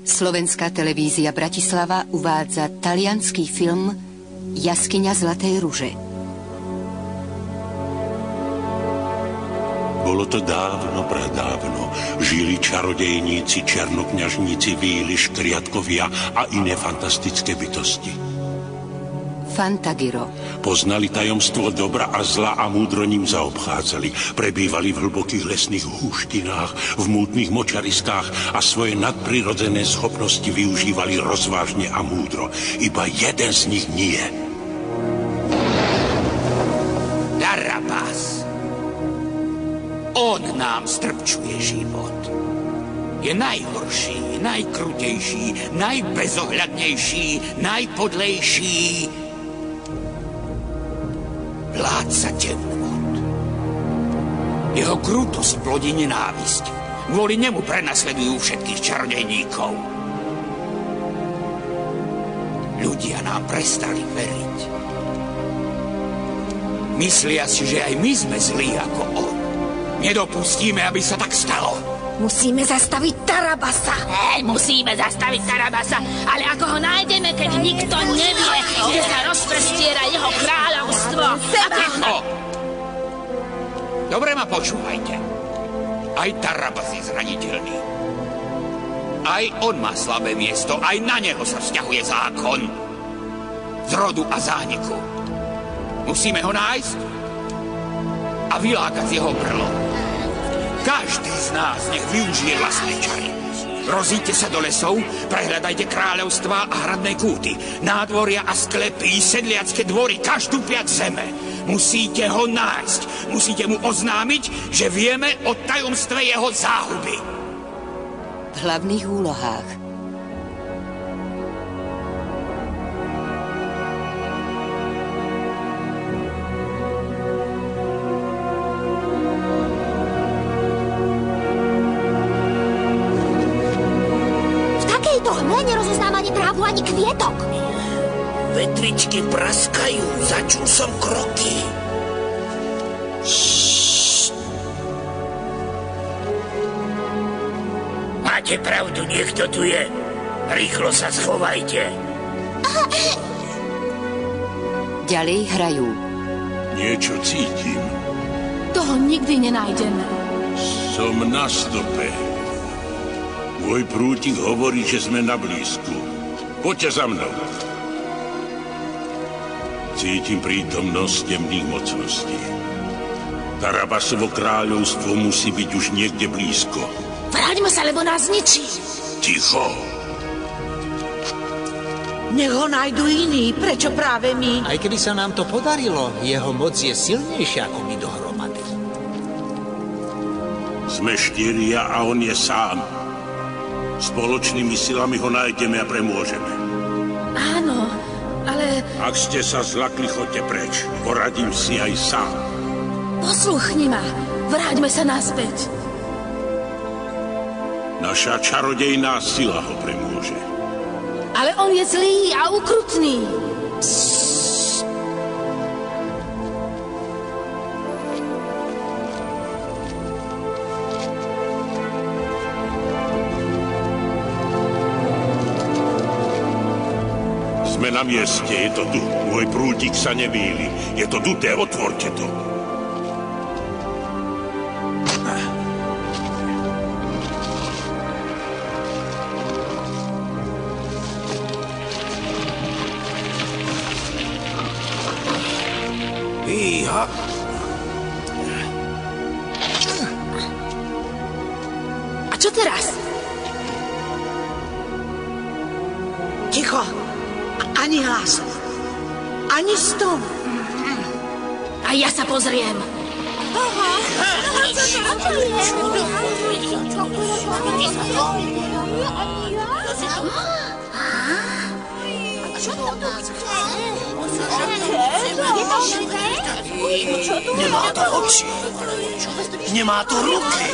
Slovenská televízia Bratislava uvádza taliansky film Jaskyňa Zlatej ruže. Bolo to dávno, predávno. Žili čarodejníci, černokňažníci, víly, škriatkovia a iné fantastické bytosti. Fantagiro. Poznali tajomstvo dobra a zla a múdro ním zaobchádzali. Prebývali v hlbokých lesných húštinách, v mútnych močariskách a svoje nadprirodzené schopnosti využívali rozvážne a múdro. Iba jeden z nich nie. Darabás. On nám strpčuje život. Je najhorší, najkrutejší, najbezohľadnejší, najpodlejší. Vládca temnôt. Jeho krutosť plodí nenávisť. Kvôli nemu prenasledujú všetkých čarodejníkov. Ľudia nám prestali veriť. Myslia si, že aj my sme zlí ako on. Nedopustíme, aby sa tak stalo. Musíme zastaviť Tarabasa. Musíme zastaviť Tarabasa, ale ako ho nájdeme, keď nikto nevie, kde sa rozprestiera jeho kráľovstvo. Ticho! Dobre ma počúvajte. Aj Tarabas je zraniteľný. Aj on má slabé miesto, aj na neho sa vzťahuje zákon. Z rodu a zániku. Musíme ho nájsť a vylákať z jeho brlo. Každý z nás nech využije vlastné čary. Rozíďte sa do lesov, prehľadajte kráľovstvá a hradné kúty, nádvoria a sklepy, sedliacké dvory, každú piac zeme. Musíte ho nájsť. Musíte mu oznámiť, že vieme o tajomstve jeho záhuby. V hlavných úlohách nerozoznám ani trávu, ani kvietok. Vetričky praskajú, začul som kroky. Máte pravdu, niekto tu je. Rýchlo sa schovajte. Ďalej hrajú. Niečo cítim. Toho nikdy nenájdeme. Som na stope. Môj prútik hovorí, že sme na blízku. Poďte za mnou. Cítim prítomnosť temných mocností. Tarabasovo kráľovstvo musí byť už niekde blízko. Vráťme sa, lebo nás zničí. Ticho. Nech ho nájdu iní, prečo práve my? Aj keby sa nám to podarilo, jeho moc je silnejšia ako my dohromady. Sme štyria a on je sám. Spoločnými silami ho nájdeme a premôžeme. Áno, ale... Ak ste sa zlakli, choďte preč. Poradím si aj sám. Posluchni ma. Vráťme sa naspäť. Naša čarodejná sila ho premôže. Ale on je zlý a ukrutný. Sme na mieste, je to tu. Môj prútik sa nemýli. Je to duté, otvorte to. Iha. A čo teraz? Ticho. Ani hlas. Ani stom. A ja sa pozriem. Nemá to oči. Nemá to ruky.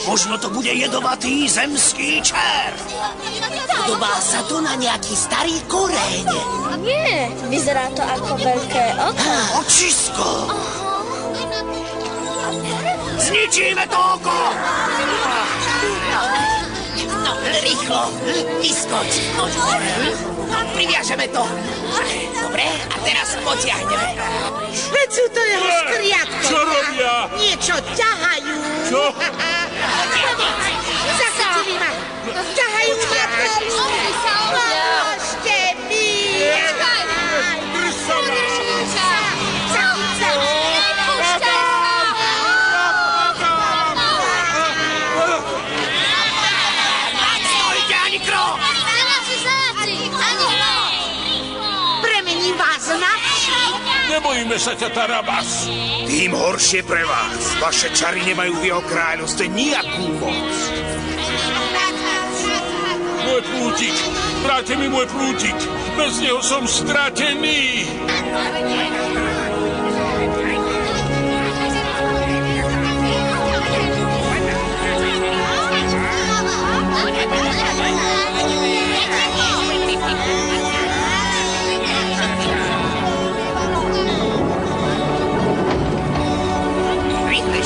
Možno to bude jedovatý zemský čert. Podobá sa to na nejaký starý koreň. Nie, vyzerá to ako veľké oko. Očisko. Zničíme to oko. No, rýchlo. rýchlo. Vyskoč. Priviažeme to. Dobre, a teraz potiahneme. Veď sú to jeho škriatkovia. Čo robia? Niečo ťahajú. Čo? Zachytili ma. Ťahajú ma dolu. Pomôžte mi. Drž sa ma. Stojte, ani krok. Premením vás na vši. Nebojíme sa ťa, Tarabas. Tým horšie pre vás. Vaše čary nemajú v jeho kráľovstve nejakú moc. Môj prútik. Vráte mi môj prútik. Bez neho som stratený.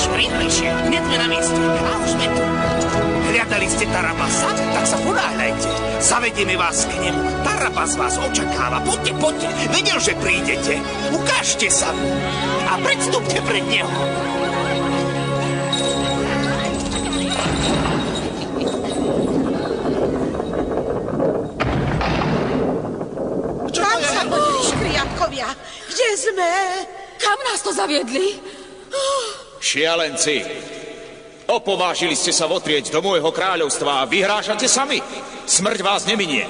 Rýchlejšie. Hneď sme na mieste. A už sme tu. Hľadali ste Tarabasa? Tak sa ponáhľajte. Zavedieme vás k nemu. Tarabas vás očakáva. Poďte. Vedel, že prídete. Ukážte sa mu. A predstúpte pred neho. Tam sa hodili škriatkovia. Kde sme? Kam nás to zaviedli? Šialenci, opovážili ste sa votrieť do môjho kráľovstva a vyhrážate sami. Smrť vás neminie.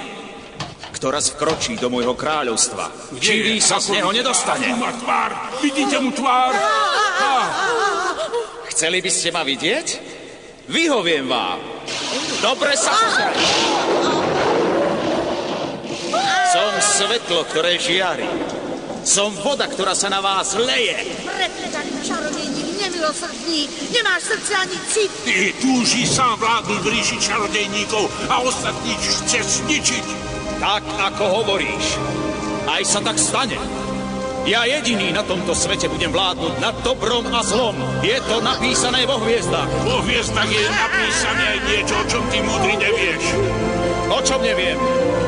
Kto raz vkročí do môjho kráľovstva, živý sa z neho nedostane. Má tvár. Vidíte mu tvár? Chceli by ste ma vidieť? Vyhoviem vám. Dobre sa pozrite. Som svetlo, ktoré žiari. Som voda, ktorá sa na vás leje. Prepledaný čarodejník, nemilosrdný, nemáš srdce ani cit. Ty túžiš sám vládnuť v ríši čarodejníkov a ostatných chceš zničiť. Tak, ako hovoríš. Aj sa tak stane. Ja jediný na tomto svete budem vládnuť nad dobrom a zlom. Je to napísané vo hviezdách. Vo hviezdách je napísané aj niečo, o čom ty múdry nevieš. O čom neviem?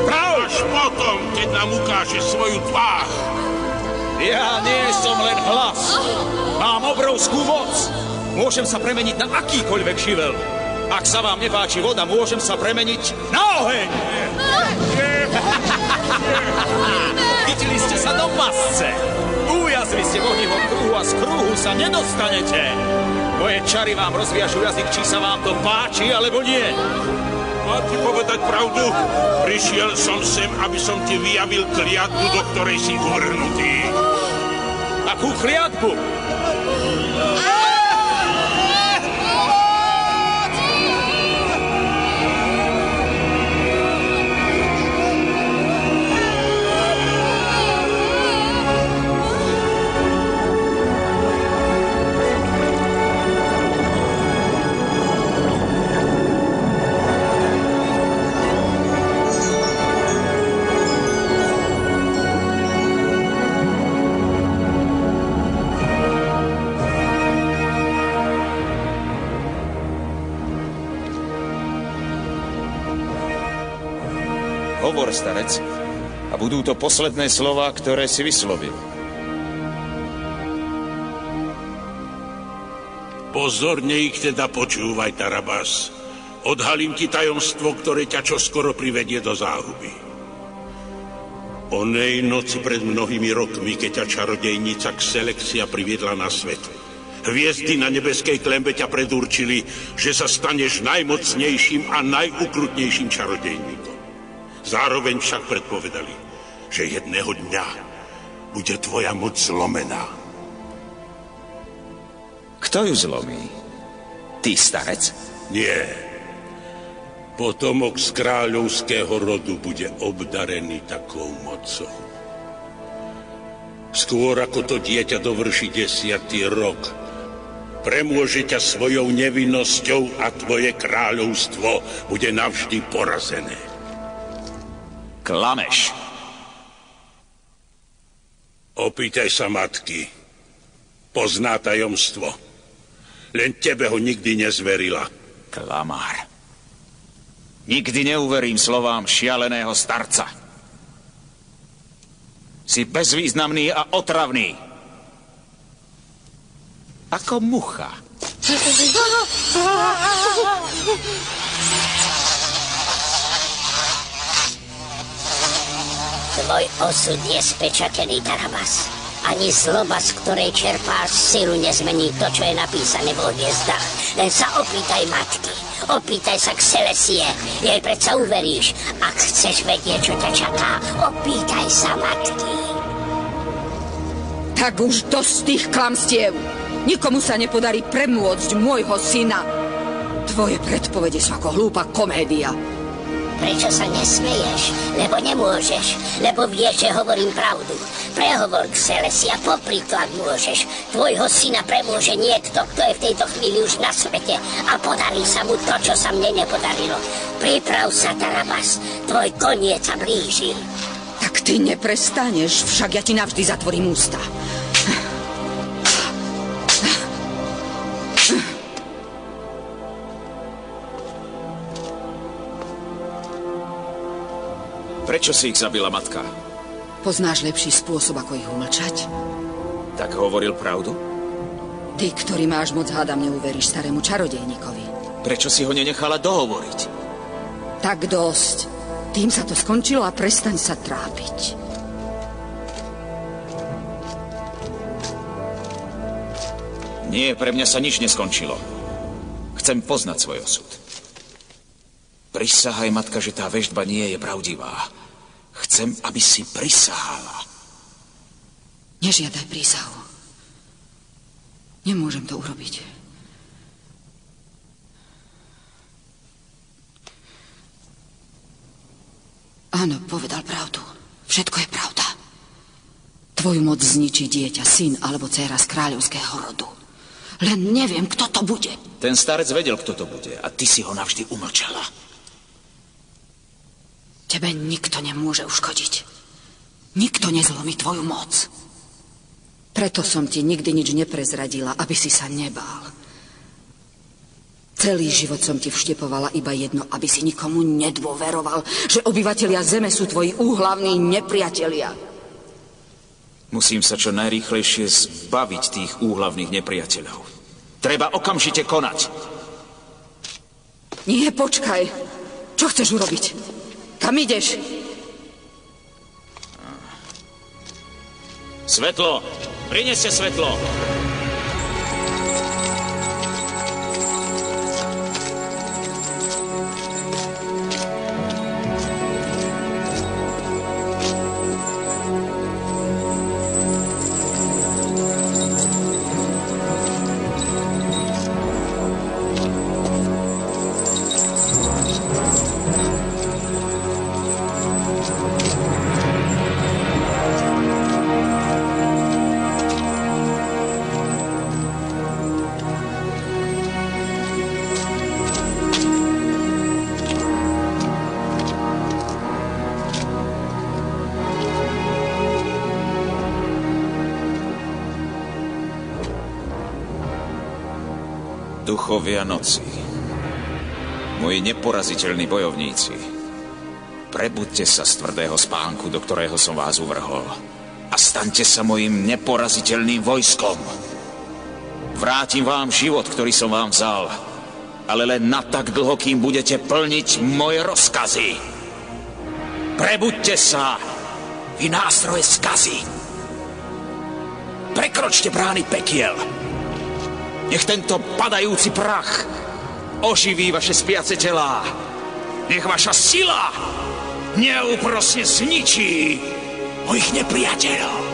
Až potom, keď nám ukážeš svoju tvár. Ja nie som len hlas. Mám obrovskú moc. Môžem sa premeniť na akýkoľvek živel. Ak sa vám nepáči voda, môžem sa premeniť na oheň. Chytili ste sa do pasce. Ujazli ste v ohnivom kruhu a z kruhu sa nedostanete. Moje čary vám rozviažu jazyk, či sa vám to páči, alebo nie. Mám ti povedať pravdu? Prišiel som sem, aby som ti vyjavil kliatbu, do ktorej si uvrhnutý. Akú kliatbu? Hovor, starec, a budú to posledné slová, ktoré si vyslovil. Pozorne ich teda počúvaj, Tarabas. Odhalím ti tajomstvo, ktoré ťa čoskoro privedie do záhuby. Onej noci pred mnohými rokmi, keď ťa čarodejnica Xelexia priviedla na svet, hviezdy na nebeskej klembe ťa predurčili, že sa staneš najmocnejším a najukrutnejším čarodejníkom. Zároveň však predpovedali, že jedného dňa bude tvoja moc zlomená. Kto ju zlomí? Ty, starec? Nie. Potomok z kráľovského rodu bude obdarený takou mocou. Skôr ako to dieťa dovrší 10. rok, premôže ťa svojou nevinnosťou a tvoje kráľovstvo bude navždy porazené. Klameš. Opýtaj sa matky. Pozná tajomstvo. Len tebe ho nikdy nezverila. Klamár. Nikdy neuverím slovám šialeného starca. Si bezvýznamný a otravný. Ako mucha. Tvoj osud je spečatený, Tarabas. Ani zloba, z ktorej čerpáš silu, nezmení to, čo je napísané vo hviezdach. Len sa opýtaj matky. Opýtaj sa Xelesie. Jej predsa uveríš. Ak chceš vedieť, čo ťa čaká, opýtaj sa matky. Tak už dosť tých klamstiev. Nikomu sa nepodarí premôcť môjho syna. Tvoje predpovede sú ako hlúpa komédia. Prečo sa nesmeješ? Lebo nemôžeš. Lebo vieš, že hovorím pravdu. Prehovor, Xelesia, popríklad môžeš. Tvojho syna premôže niekto, kto je v tejto chvíli už na svete a podarí sa mu to, čo sa mne nepodarilo. Priprav sa, Tarabas. Tvoj koniec sa blíži. Tak ty neprestaneš, však ja ti navždy zatvorím ústa. Prečo si ich zabila, matka? Poznáš lepší spôsob, ako ich umlčať? Tak hovoril pravdu? Ty, ktorý máš moc, hádam, neuveríš starému čarodejníkovi. Prečo si ho nenechala dohovoriť? Tak dosť. Tým sa to skončilo a prestaň sa trápiť. Nie, pre mňa sa nič neskončilo. Chcem poznať svoj osud. Prisahaj, matka, že tá veštba nie je pravdivá. Chcem, aby si prisahala. Nežiadaj prísahu. Nemôžem to urobiť. Áno, povedal pravdu. Všetko je pravda. Tvoju moc zničí dieťa, syn alebo dcéra z kráľovského rodu. Len neviem, kto to bude. Ten starec vedel, kto to bude a ty si ho navždy umlčala. Tebe nikto nemôže uškodiť. Nikto nezlomí tvoju moc. Preto som ti nikdy nič neprezradila, aby si sa nebál. Celý život som ti vštepovala iba jedno, aby si nikomu nedôveroval, že obyvatelia zeme sú tvoji úhlavní nepriatelia. Musím sa čo najrýchlejšie zbaviť tých úhlavných nepriateľov. Treba okamžite konať. Nie, počkaj. Čo chceš urobiť? Kam ideš? Svetlo! Prineste svetlo! Duchovia noci, moji neporaziteľní bojovníci, prebuďte sa z tvrdého spánku, do ktorého som vás uvrhol a staňte sa mojim neporaziteľným vojskom. Vrátim vám život, ktorý som vám vzal, ale len na tak dlho, kým budete plniť moje rozkazy. Prebuďte sa, vy nástroje skazy. Prekročte brány pekiel. Nech tento padajúci prach oživí vaše spiace telá. Nech vaša sila neúprosne zničí mojich nepriateľov.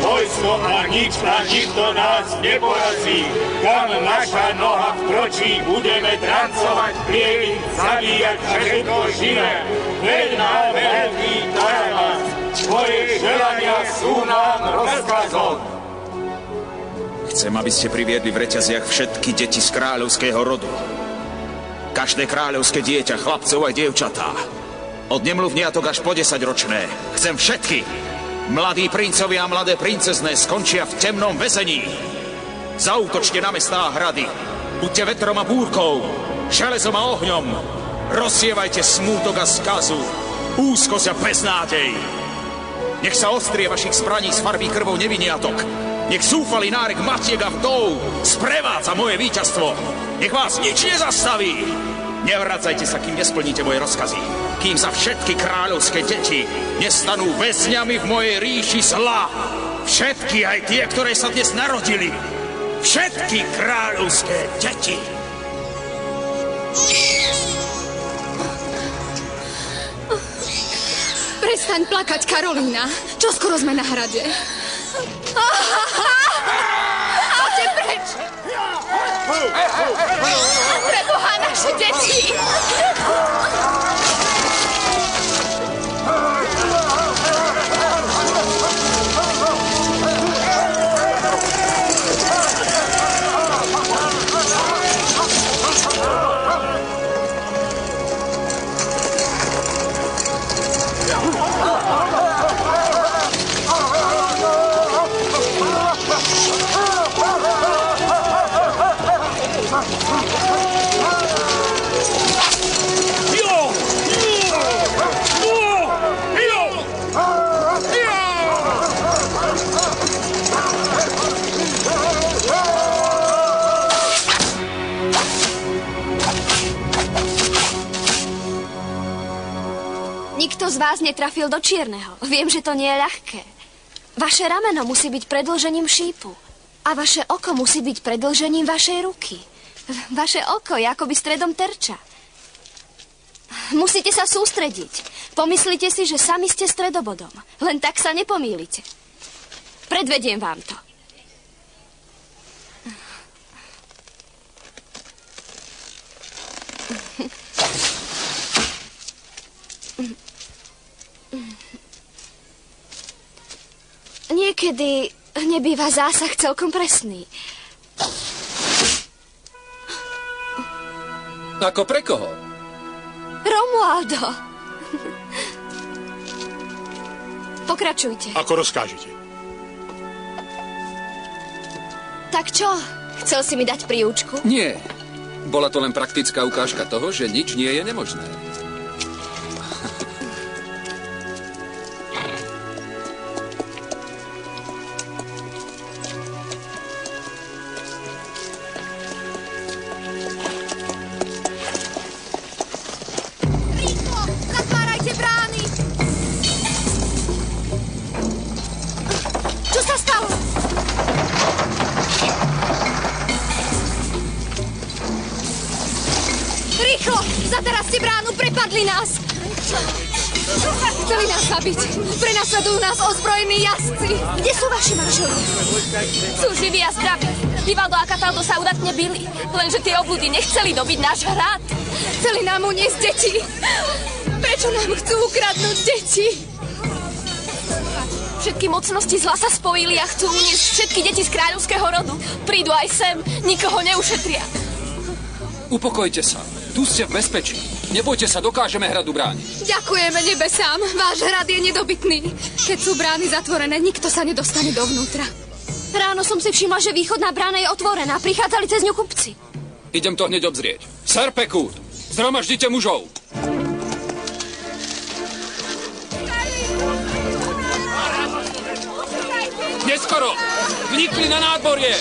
vojsko a nikto nás neporazí. Kam naša noha vkročí, budeme drancovať priely, zabíjať všetko živé. Veď nám veľký Tarabas, tvoje želania sú nám rozkazom. Chcem, aby ste priviedli v reťaziach všetky deti z kráľovského rodu. Každé kráľovské dieťa, chlapcov aj dievčatá. Od nemluvniatok až po 10-ročné. Chcem všetky. Mladí princovia a mladé princezné skončia v temnom väzení. Zaútočte na mestá a hrady. Buďte vetrom a búrkou, železom a ohňom. Rozsievajte smútok a skazu, úzkosť a beznádej. Nech sa ostrie vašich zbraní sfarbí krvou neviniatok. Nech zúfalý nárek matiek a vdov sprevádza moje víťazstvo. Nech vás nič nezastaví. Nevracajte sa, kým nesplníte moje rozkazy. Kým sa všetky kráľovské deti nestanú väzňami v mojej ríši zla. Všetky, aj tie, ktoré sa dnes narodili. Všetky kráľovské deti. Prestaň plakať, Karolína. Čoskoro sme na hrade. Poďte preč! Preboha, naše deti! Nikto z vás netrafil do čierneho. Viem, že to nie je ľahké. Vaše rameno musí byť predĺžením šípu. A vaše oko musí byť predĺžením vašej ruky. Vaše oko je akoby stredom terča. Musíte sa sústrediť. Pomyslite si, že sami ste stredobodom. Len tak sa nepomýlite. Predvediem vám to. Niekedy nebýva zásah celkom presný. Ako pre koho? Romualdo. Pokračujte. Ako rozkážete. Tak čo? Chcel si mi dať príučku? Nie. Bola to len praktická ukážka toho, že nič nie je nemožné. Chceli nás zabiť. Prenasledujú nás ozbrojení jazdci. Kde sú vaši manželia? Sú živí a zdraví. Vivaldo a Cataldo sa udatne bili. Lenže tie obludy nechceli dobiť náš hrad. Chceli nám uniesť deti. Prečo nám chcú ukradnúť deti? Všetky mocnosti zla sa spojili a chcú uniesť všetky deti z kráľovského rodu. Prídu aj sem, nikoho neušetria. Upokojte sa. Tu ste v bezpečí. Nebojte sa, dokážeme hradu brániť. Ďakujeme nebesám. Váš hrad je nedobytný. Keď sú brány zatvorené, nikto sa nedostane dovnútra. Ráno som si všimla, že východná brána je otvorená. Prichádzali cez ňu kupci. Idem to hneď obzrieť. Sir Pekút, zhromaždite mužov. Neskoro! Vnikli na nádvorie!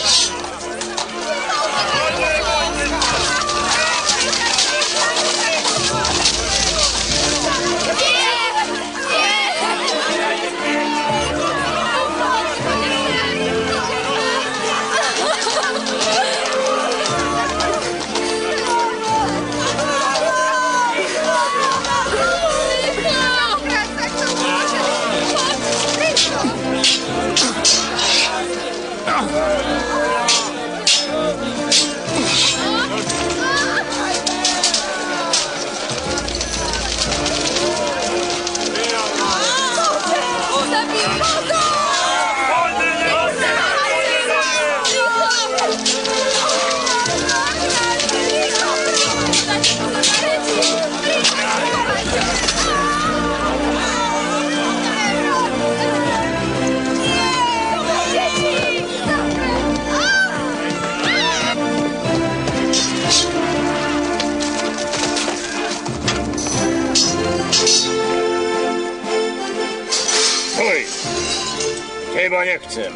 nechcem.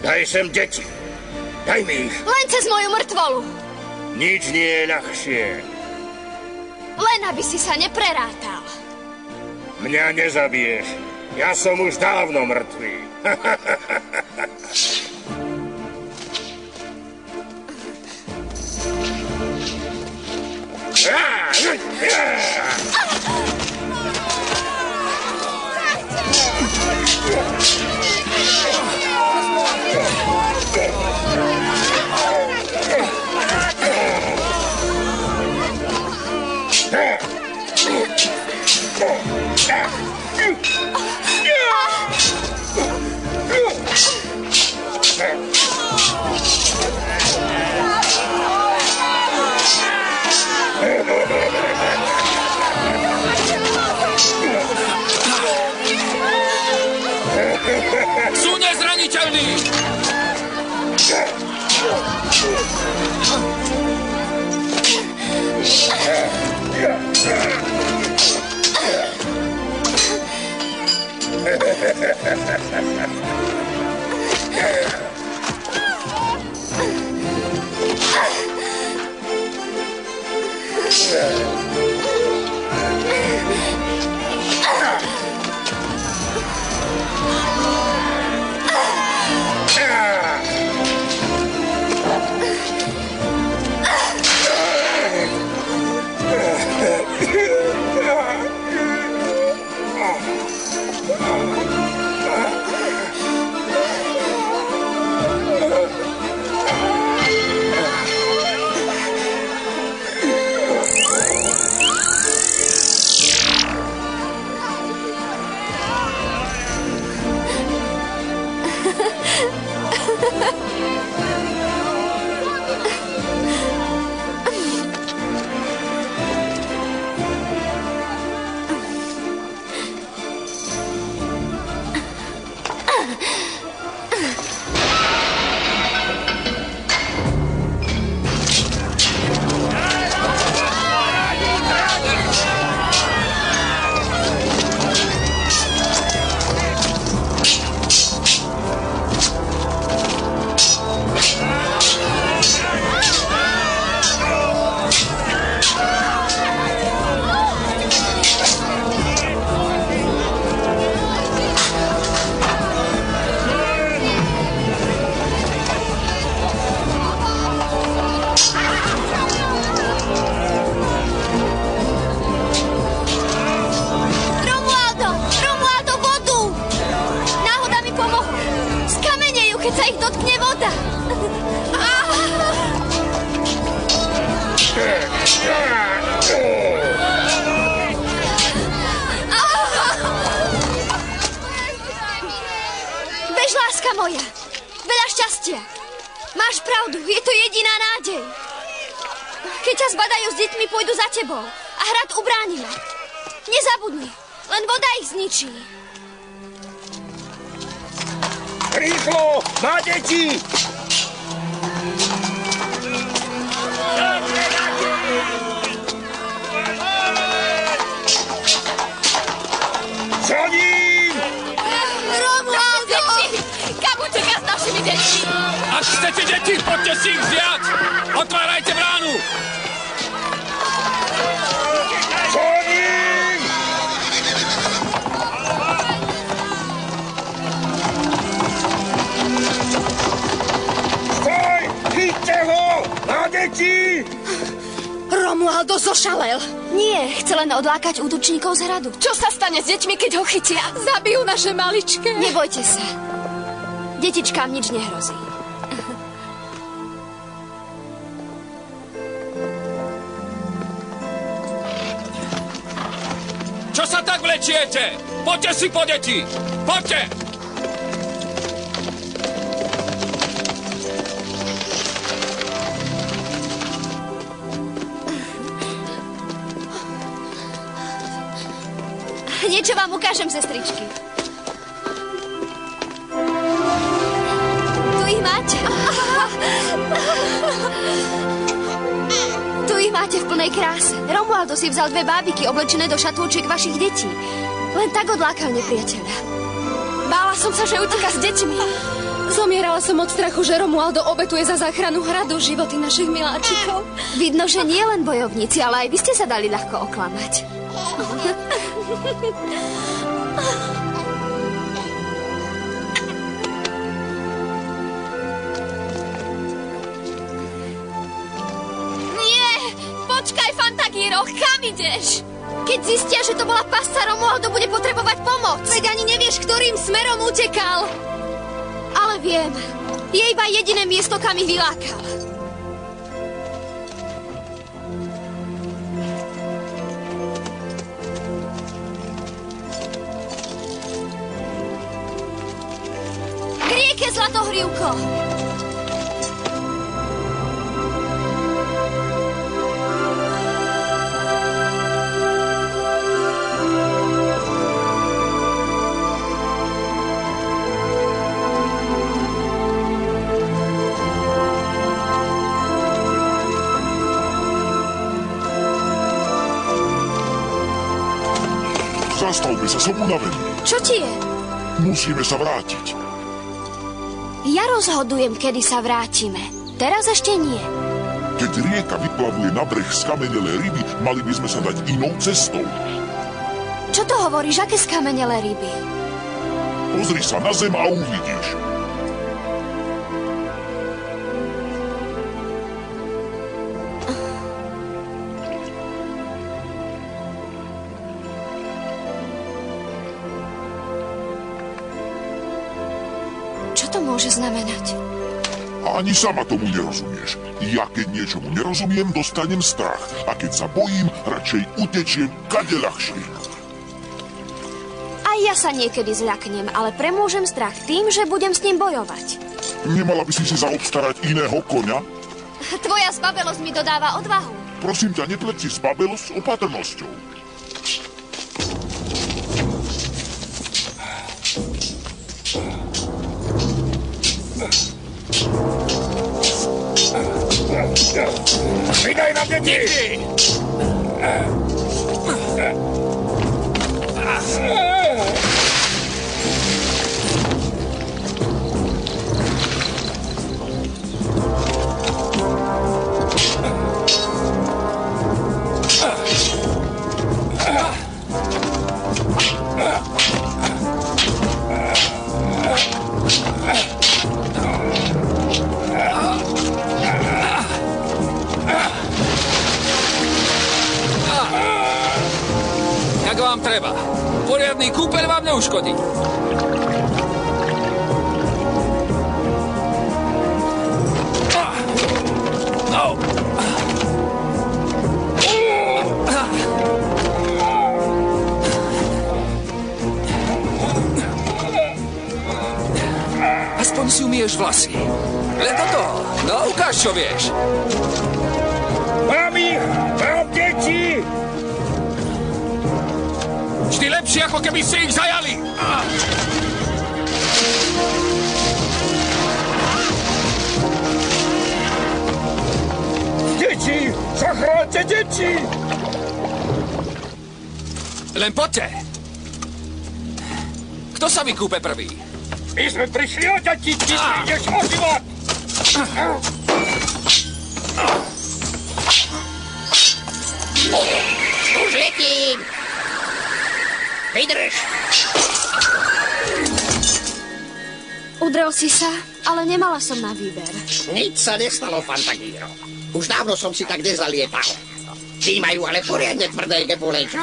Daj sem deti. Daj mi ich. Len cez moju mŕtvolu. Nič nie je ľahšie. Len aby si sa neprerátal. Mňa nezabiješ. Ja som už dávno mŕtvý. Sú nezraniteľní! Moja, veľa šťastia. Máš pravdu, je to jediná nádej. Keď ťa zbadajú s deťmi, pôjdu za tebou a hrad ubránime. Nezabudni, len voda ich zničí. Rýchlo, má deti! Za ním! Romualdo! Kam uteká s našimi deťmi? Ak chcete deti, poďte si ich vziať! Otvárajte bránu! Za ním! Stoj! Chyťte ho! Má deti! Romualdo zošalel. Nie, chce len odlákať útočníkov z hradu. Čo sa stane s deťmi, keď ho chytia? Zabijú naše maličké. Nebojte sa. Detičkám nič nehrozí. Čo sa tak vlečiete? Poďte si po deti! Poďte! Niečo vám ukážem, sestričky. Tu ich máte. Tu ich máte v plnej kráse. Romualdo si vzal 2 bábiky oblečené do šatôčiek vašich detí. Len tak odlákal nepriateľa. som sa, že uteká s deťmi. Zomierala som od strachu, že Romualdo obetuje za záchranu hradu životy našich miláčikov. Vidno, že nie len bojovníci, ale aj vy ste sa dali ľahko oklamať. Nie! Počkaj, Fantagiro, kam ideš? Keď zistia, že to bola pasca, Romualdo bude potrebovať pomoc. Veď ani nevieš, ktorým smerom utekal. Ale viem. Je iba jediné miesto, kam ich vylákal. K rieke, Zlatohrivko! Zastavme sa, som unavený. Čo ti je? Musíme sa vrátiť. Ja rozhodujem, kedy sa vrátime. Teraz ešte nie. Keď rieka vyplavuje na breh skamenelé ryby, mali by sme sa dať inou cestou. Čo to hovoríš? Aké skamenelé ryby? Pozri sa na zem a uvidíš. Čo to môže znamenať? Ani sama tomu nerozumieš. Ja keď niečomu nerozumiem, dostanem strach. A keď sa bojím, radšej utečiem kade ľahšie. Aj ja sa niekedy zľaknem, ale premôžem strach tým, že budem s ním bojovať. Nemala by si zaobstarať iného koňa? Tvoja zbabelosť mi dodáva odvahu. Prosím ťa, nepleť si zbabelosť s opatrnosťou. Pridaj nám deti! Jak vám treba. Poriadny kúpeľ vám neuškodí. No. Aspoň si umieš vlasy. Len toto. No, ukáž, čo vieš. Mám ich! Mám deti! Vždy lepšie, ako keby si ich zajali. Deti! Zachráňte deti! Len poďte. Kto sa vykúpe prvý? My sme prišli o deti, ty ideš o život! Už letím! Vydrž! Udrel si sa, ale nemala som na výber. Nič sa nestalo, Fantagiro. Už dávno som si tak nezalietal. Tí majú ale poriadne tvrdé gebule, čo?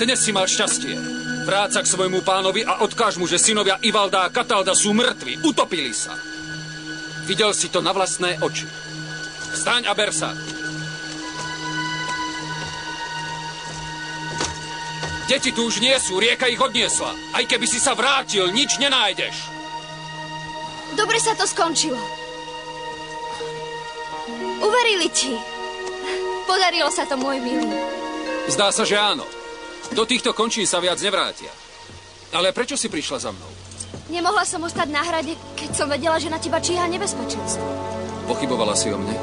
Dnes si mal šťastie. Vráť sa k svojmu pánovi a odkáž mu, že synovia Ivalda a Katalda sú mŕtvi. Utopili sa. Videl si to na vlastné oči. Vstaň a ber sa. Deti tu už nie sú, rieka ich odniesla. Aj keby si sa vrátil, nič nenájdeš. Dobre sa to skončilo. Uverili ti. Podarilo sa to, môj milý. Zdá sa, že áno. Do týchto končín sa viac nevrátia. Ale prečo si prišla za mnou? Nemohla som ostať na hrade, keď som vedela, že na teba číha nebezpečenstvo. Pochybovala si o mne?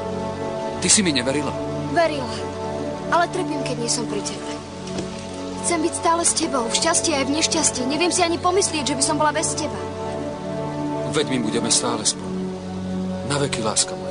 Ty si mi neverila? Verila. Ale trpím, keď nie som pri tebe. Chcem byť stále s tebou, v šťastí aj v nešťastí. Neviem si ani pomyslieť, že by som bola bez teba. Veď my budeme stále spolu. Na veky, láska moja.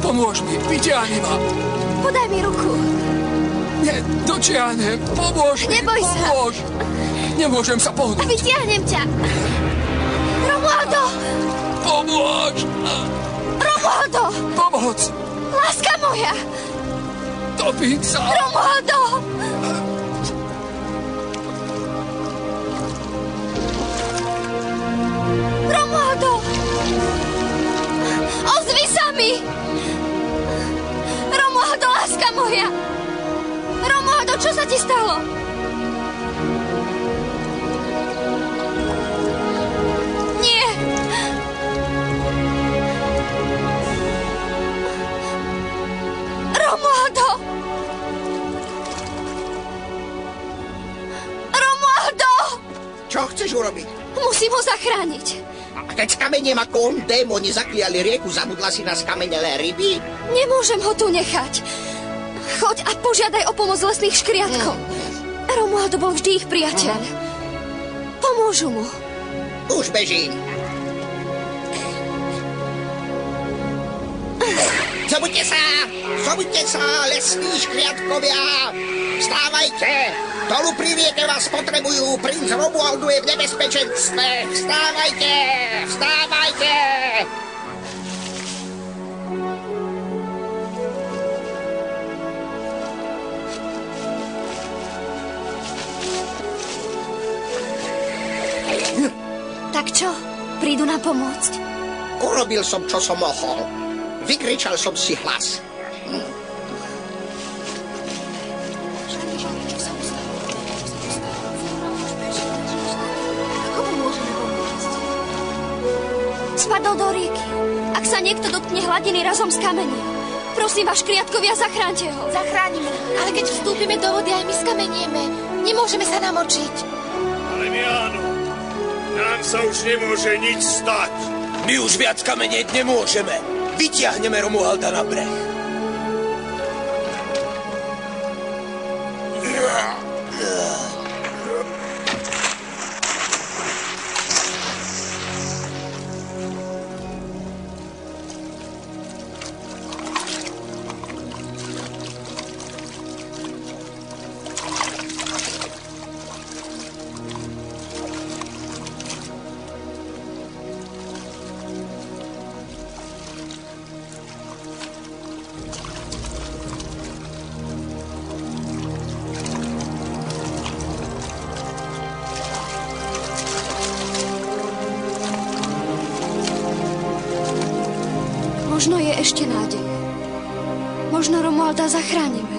Pomôž mi, vyťahni ma. Podaj mi ruku. Nie, dočiahnem, pomôž mi. Neboj sa. Pomôž. Nemôžem sa pohnúť. Vyťahnem ťa. Romualdo! Pomôž. Romualdo! Pomoc. Láska moja! Topím sa. Romualdo! Romualdo! Ozvi sa mi! Romualdo, láska moja! Romualdo, čo sa ti stalo? Nie! Romualdo! Romualdo! Čo chceš urobiť? Musím ho zachrániť. A keď skameniem ako on, démoni zakliali rieku, zabudla si na skamenelé ryby? Nemôžem ho tu nechať. Choď a požiadaj o pomoc lesných škriatkov. Romualdo bol vždy ich priateľ. Pomôžu mu. Už bežím. Zobuďte sa, lesní škriatkovia! Vstávajte! Dolu pri rieke vás potrebujú, princ Romualdo je v nebezpečenstve! Vstávajte! Vstávajte! Tak čo? Prídu nám pomôcť? Urobil som, čo som mohol. Vykričal som si hlas. Spadol do rieky. Ak sa niekto dotkne hladiny, razom skamenie. Prosím vás, škriatkovia, zachránte ho. Zachránime. Ale keď vstúpime do vody, aj my skamenieme. Nemôžeme sa namočiť. Ale my áno. Nám sa už nemôže nič stať. My už viac kamenieť nemôžeme. Vytiahneme Romualda na breh. Možno je ešte nádej. Možno Romualda zachránime.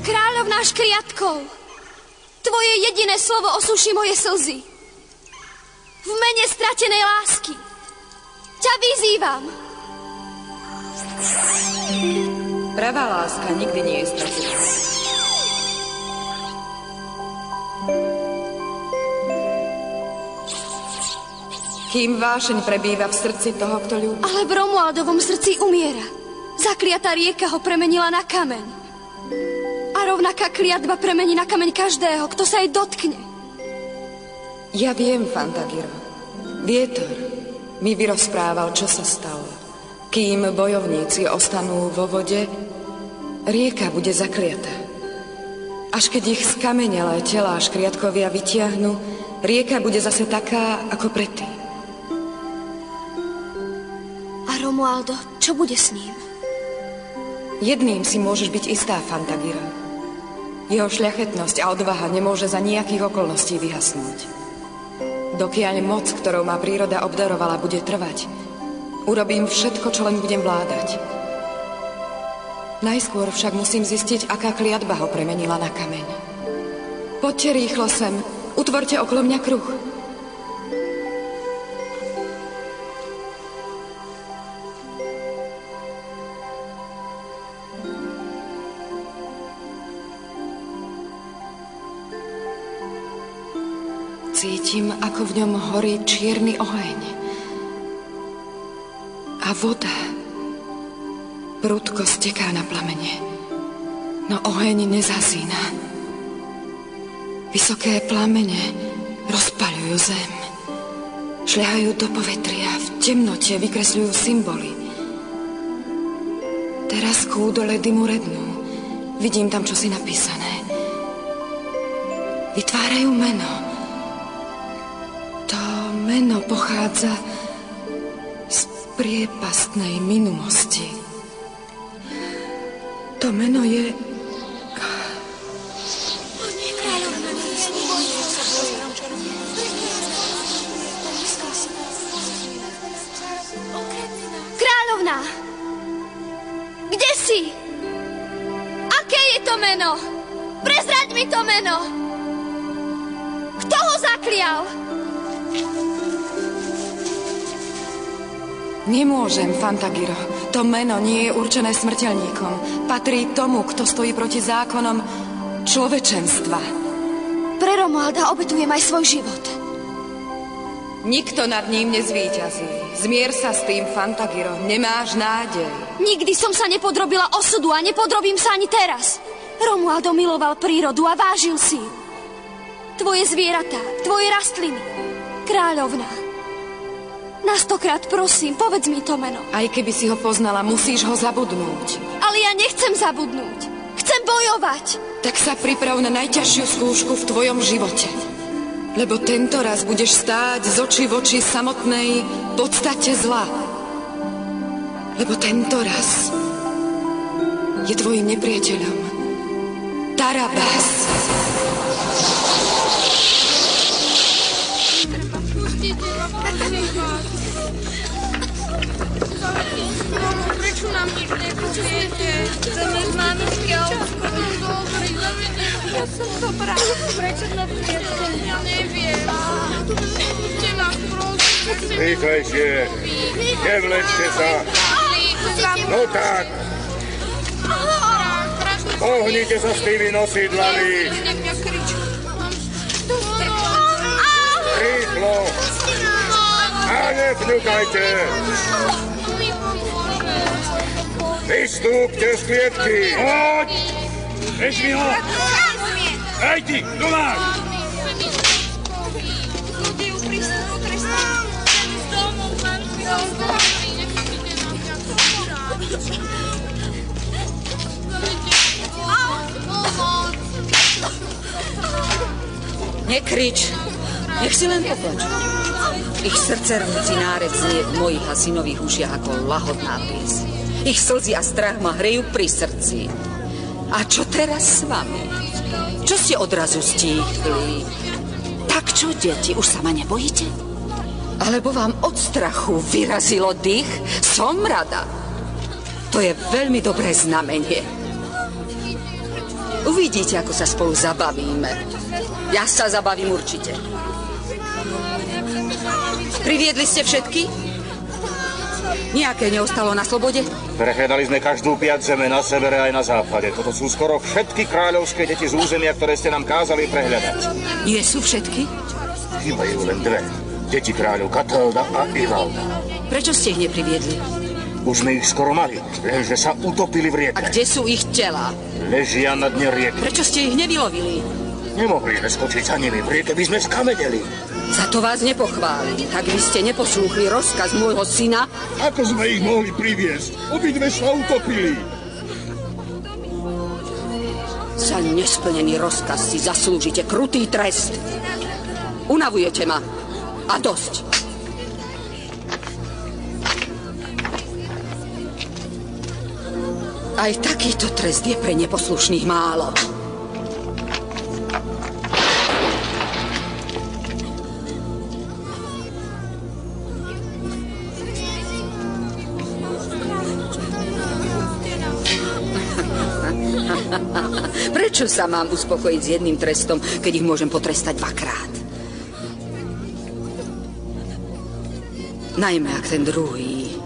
Kráľovná škriatkov, tvoje jediné slovo osuší moje slzy. V mene stratenej lásky ťa vyzývam. Pravá láska nikdy nie je stratená. kým vášeň prebýva v srdci toho, kto ľúbi. Ale v Romualdovom srdci umiera. Zakliatá rieka ho premenila na kameň. A rovnaká kliatba premení na kameň každého, kto sa jej dotkne. Ja viem, Fantagiro. Vietor mi vyrozprával, čo sa stalo. Kým bojovníci ostanú vo vode, rieka bude zakliatá. Až keď ich skamenelé telá škriatkovia vytiahnu, rieka bude zase taká, ako predtým. A Romualdo, čo bude s ním? Jedným si môžeš byť istá, Fantagiro. Jeho šľachetnosť a odvaha nemôže za nejakých okolností vyhasnúť. Dokiaľ moc, ktorou ma príroda obdarovala, bude trvať, urobím všetko, čo len budem vládať. Najskôr však musím zistiť, aká kliatba ho premenila na kameň. Poďte rýchlo sem, utvorte okolo mňa kruh. Cítim, ako v ňom horí čierny oheň. A voda prudko steká na plamene, no oheň nezasína. Vysoké plamene rozpaľujú zem, šľahajú do povetria, v temnote vykresľujú symboly. Teraz kúdole dymu rednú, vidím tam čosi napísané. Vytvárajú meno. To meno pochádza z priepastnej minulosti. To meno je... Kráľovná! Kde si? Aké je to meno? Prezraď mi to meno! Kto ho zaklial? Nemôžem, Fantagiro. To meno nie je určené smrteľníkom. Patrí tomu, kto stojí proti zákonom človečenstva. Pre Romualda obetujem aj svoj život. Nikto nad ním nezvíťazí. Zmier sa s tým, Fantagiro. Nemáš nádej. Nikdy som sa nepodrobila osudu a nepodrobím sa ani teraz. Romualdo miloval prírodu a vážil si ju. Tvoje zvieratá, tvoje rastliny. Kráľovná. Na 100-krát prosím, povedz mi to meno. Aj keby si ho poznala, musíš ho zabudnúť. Ale ja nechcem zabudnúť. Chcem bojovať. Tak sa priprav na najťažšiu skúšku v tvojom živote. Lebo tento raz budeš stáť z očí v oči samotnej podstate zla. Lebo tento raz je tvojim nepriateľom Tarabas. Prečo nám nič nepoviete? Chceme z mamičky a ja som dobrá. Prečo to viete? Ja neviem. Pustite nás, prosím. Rýchlejšie. Nevlečte sa. No tak. Pohnite sa s tými nosidlami. Rýchlo. A nevňukajte. Vystúpte z klietky! Poď! Veď mi ho! Hej ty, kto máš? Nekrič, nech si len poplačú. Ich srdcervúci nárek znie v mojich a synových ušiach ako lahodná pieseň. Ich slzy a strach ma hrejú pri srdci. A čo teraz s vami? Čo ste odrazu stíchli? Tak čo, deti, už sa ma nebojíte? Alebo vám od strachu vyrazilo dých? Som rada. To je veľmi dobré znamenie. Uvidíte, ako sa spolu zabavíme. Ja sa zabavím určite. Priviedli ste všetky? Nejaké neostalo na slobode? Prehľadali sme každú piac zeme na severe aj na západe. Toto sú skoro všetky kráľovské deti z územia, ktoré ste nám kázali prehľadať. Nie sú všetky? Chýbajú len dve. Deti kráľov Katalda a Ivalda. Prečo ste ich nepriviedli? Už sme ich skoro mali, lenže sa utopili v rieke. A kde sú ich tela? Ležia na dne rieky. Prečo ste ich nevylovili? Nemohli sme skočiť za nimi, v rieke by sme skameneli. Za to vás nepochválili. Tak vy ste neposlúchli rozkaz môjho syna? Ako sme ich mohli priviesť? Obidve sa utopili. Za nesplnený rozkaz si zaslúžite krutý trest. Unavujete ma. A dosť. Aj takýto trest je pre neposlušných málo. Prečo sa mám uspokojiť s jedným trestom, keď ich môžem potrestať dvakrát? Najmä ak ten druhý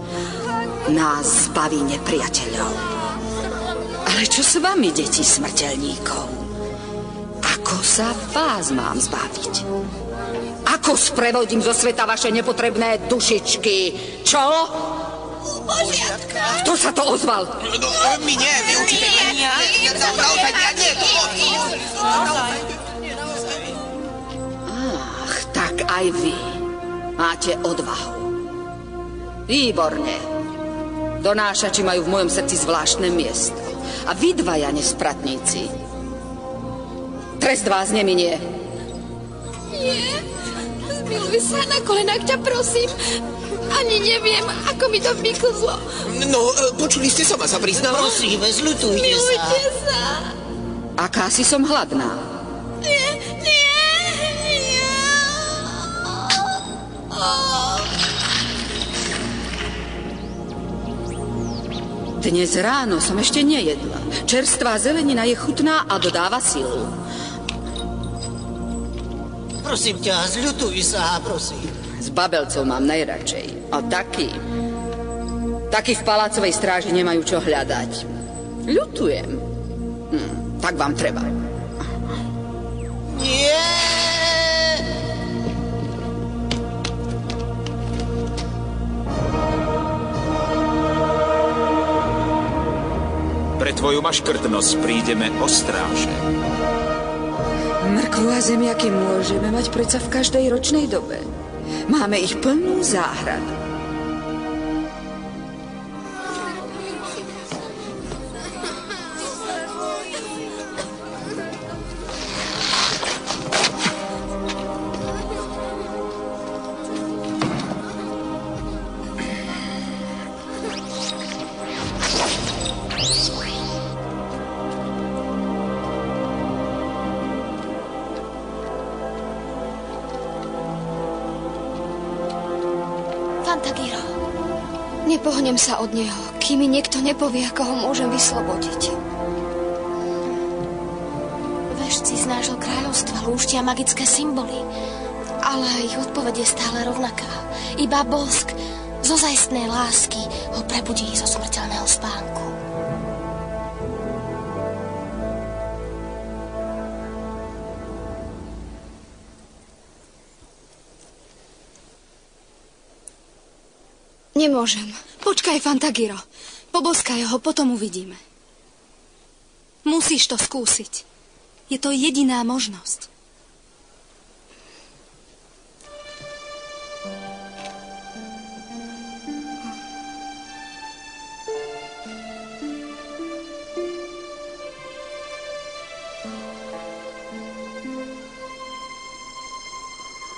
nás zbaví nepriateľov. Ale čo s vami, deti smrteľníkov? Ako sa vás mám zbaviť? Ako sprevodím zo sveta vaše nepotrebné dušičky? Čo? Božiatka. Kto sa to ozval? No, my nie, my určite nie. Naozaj nie, Ach, tak aj vy máte odvahu. Výborne. Donášači majú v mojom srdci zvláštne miesto. A vy dvaja nespratníci. Trest vás neminie. Nie. Zmiluj sa, na kolenách ťa prosím. Ani neviem, ako mi to vyklzlo. No, počuli ste, sama sa priznala. Prosíme, zľutujte sa. Zmilujte sa. Aká si som hladná. Nie. Dnes ráno som ešte nejedla. Čerstvá zelenina je chutná a dodáva silu. Prosím ťa, zľutuj sa, prosím. S babelcov mám najradšej. A takí v palácovej stráži nemajú čo hľadať. Ľutujem. Tak vám treba. Nie! Pre tvoju maškrtnosť prídeme o stráže. Mrkvu a zemiaky môžeme mať predsa v každej ročnej dobe. Máme ich plnú záhradu. Fantagiro, nepohnem sa od neho, kým mi niekto nepovie, ako ho môžem vyslobodiť. Vešci z nášho kráľovstva lúštia magické symboly, ale ich odpoveď je stále rovnaká. Iba bosk z ozajstnej lásky ho prebudí zo smrteľného spánku. Nemôžem. Počkaj, Fantagiro. Poboskaj ho, potom uvidíme. Musíš to skúsiť. Je to jediná možnosť.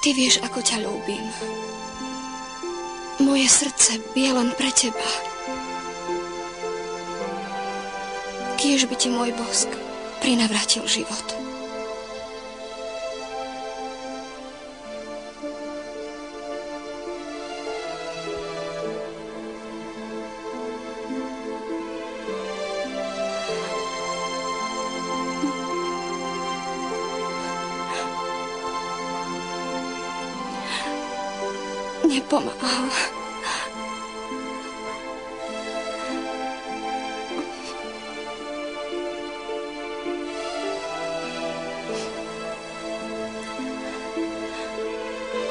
Ty vieš, ako ťa ľúbim. Moje srdce bije len pre teba. Kiež by ti môj bosk prinavrátil život. Nepomáhal.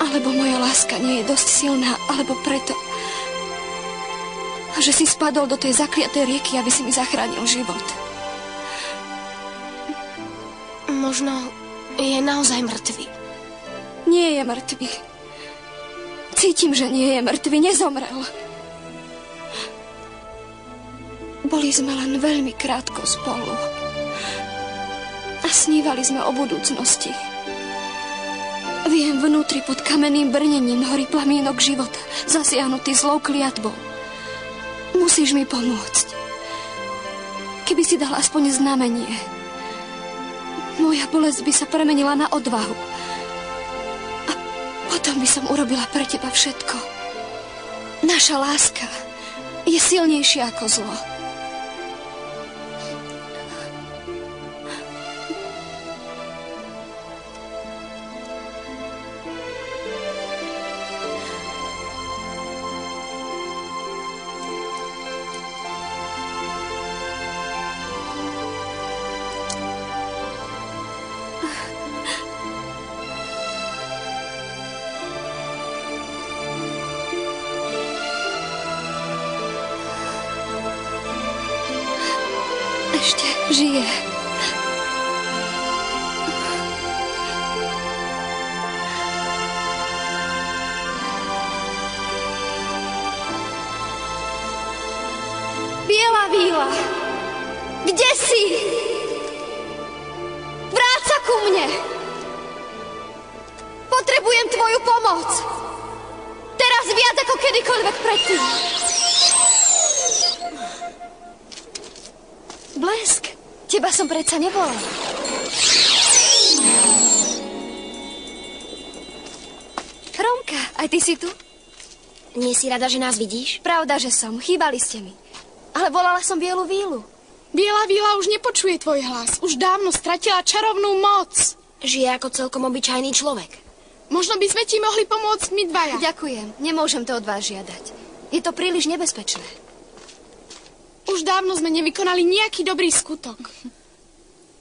Ale Alebo moja láska nie je dosť silná, alebo preto, že si spadol do tej zakliatej rieky, aby si mi zachránil život. Možno je naozaj mŕtvy. Nie je mŕtvy. Cítim, že nie je mŕtvy, nezomrel. Boli sme len veľmi krátko spolu. A snívali sme o budúcnosti. Viem, vnútri pod kamenným brnením horí plamienok života, zasiahnutý zlou kliatbou. Musíš mi pomôcť. Keby si dal aspoň znamenie. Moja bolesť by sa premenila na odvahu. A potom by som urobila pre teba všetko. Naša láska je silnejšia ako zlo. Ešte žije. Biela víla, kde si? Vráť sa ku mne. Potrebujem tvoju pomoc. Teraz viac ako kedykoľvek predtým. Blesk, teba som predsa nebola. Romka, aj ty si tu? Nie si rada, že nás vidíš? Pravda, že som. Chýbali ste mi. Ale volala som Bielu vílu. Biela víla už nepočuje tvoj hlas. Už dávno stratila čarovnú moc. Žije ako celkom obyčajný človek. Možno by sme ti mohli pomôcť my dvaja. Ďakujem. Nemôžem to od vás žiadať. Je to príliš nebezpečné. Už dávno sme nevykonali nejaký dobrý skutok.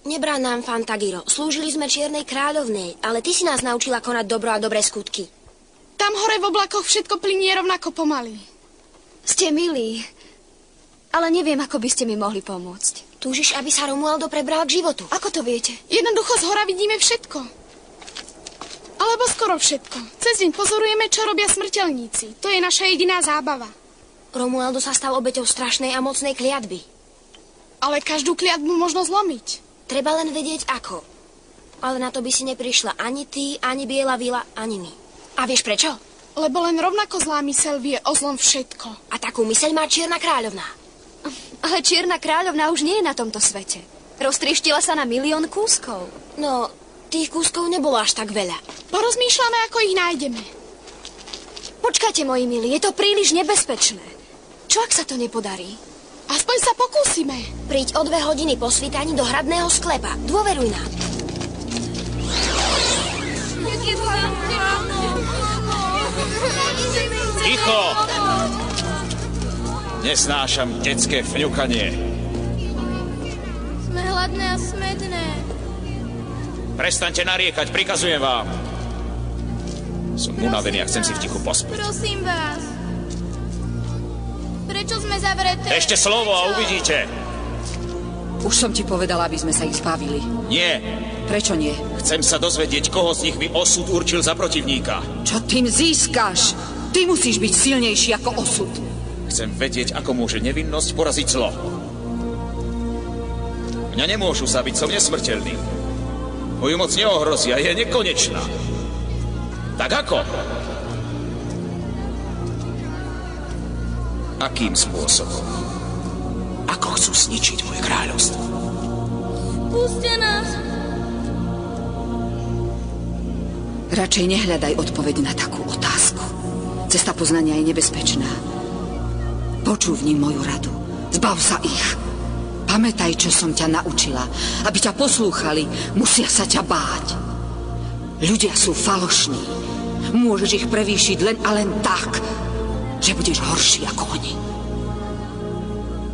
Nebrá nám, Fantagiro. Slúžili sme Čiernej kráľovnej, ale ty si nás naučila konať dobro a dobré skutky. Tam hore v oblakoch všetko plynie rovnako pomaly. Ste milí, ale neviem, ako by ste mi mohli pomôcť. Túžiš, aby sa Romualdo prebral k životu? Ako to viete? Jednoducho z hora vidíme všetko. Alebo skoro všetko. Cez deň pozorujeme, čo robia smrteľníci. To je naša jediná zábava. Romualdo sa stal obeťou strašnej a mocnej kliatby. Ale každú kliatbu možno zlomiť. Treba len vedieť ako. Ale na to by si neprišla ani ty, ani Biela víla, ani my. A vieš prečo? Lebo len rovnako zlá myseľ vie o zlom všetko. A takú myseľ má Čierna kráľovná. Ale Čierna kráľovná už nie je na tomto svete. Roztrieštila sa na 1 000 000 kúskov. No, tých kúskov nebolo až tak veľa. Porozmýšľame, ako ich nájdeme. Počkajte, moji milí, je to príliš nebezpečné. Čo, ak sa to nepodarí? Aspoň sa pokúsime. Príď o 2 hodiny po svítaní do hradného sklepa. Dôveruj nám. Ticho! Nesnášam detské fňukanie. Sme hladné a smedné. Prestaňte nariekať, prikazujem vám. Som unavený a chcem si v tichu pospať. Prosím vás. Prečo sme zavreté? Ešte slovo a uvidíte. Už som ti povedala, aby sme sa ich zbavili. Nie. Prečo nie? Chcem sa dozvedieť, koho z nich mi osud určil za protivníka. Čo tým získaš? Ty musíš byť silnejší ako osud. Chcem vedieť, ako môže nevinnosť poraziť zlo. Mňa nemôžu zabiť, som nesmrteľný. Moju moc neohrozia, je nekonečná. Tak ako? Akým spôsobom? Ako chcú zničiť moje kráľovstvo? Puste nás! Radšej nehľadaj odpoveď na takú otázku. Cesta poznania je nebezpečná. Počúvni moju radu. Zbav sa ich. Pamätaj, čo som ťa naučila. Aby ťa poslúchali, musia sa ťa báť. Ľudia sú falošní. Môžeš ich prevýšiť len a len tak, že budeš horší ako oni.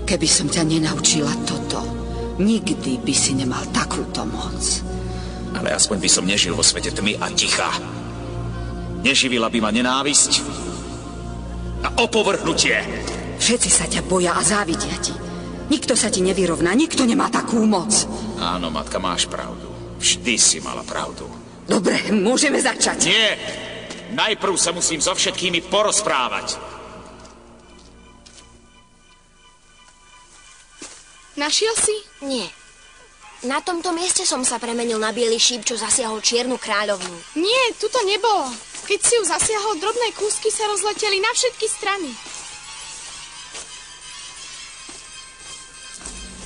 Keby som ťa nenaučila toto, nikdy by si nemal takúto moc. Ale aspoň by som nežil vo svete tmy a ticha. Neživila by ma nenávisť a opovrhnutie. Všetci sa ťa boja a závidia ti. Nikto sa ti nevyrovná, nikto nemá takú moc. Áno, matka, máš pravdu. Vždy si mala pravdu. Dobre, môžeme začať. Nie! Najprv sa musím so všetkými porozprávať. Našiel si? Nie. Na tomto mieste som sa premenil na biely šíp, čo zasiahol čiernu kráľovnú. Nie, tu to nebolo. Keď si ju zasiahol, drobné kúsky sa rozleteli na všetky strany.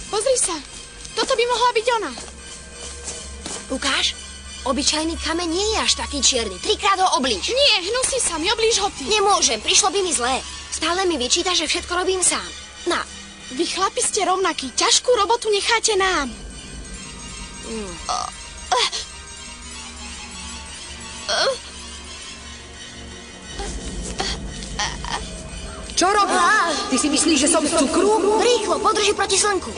Pozri sa, toto by mohla byť ona. Ukáž? Obyčajný kameň nie je až taký čierny. 3-krát ho oblíž. Nie, hnusí sa mi, oblíž ho ty. Nemôžem, prišlo by mi zlé. Stále mi vyčíta, že všetko robím sám. Na. Vy chlapi ste rovnakí. Ťažkú robotu necháte nám. Čo robíš? Ty si myslíš, že som z cukru? Rýchlo, podrži proti slnku.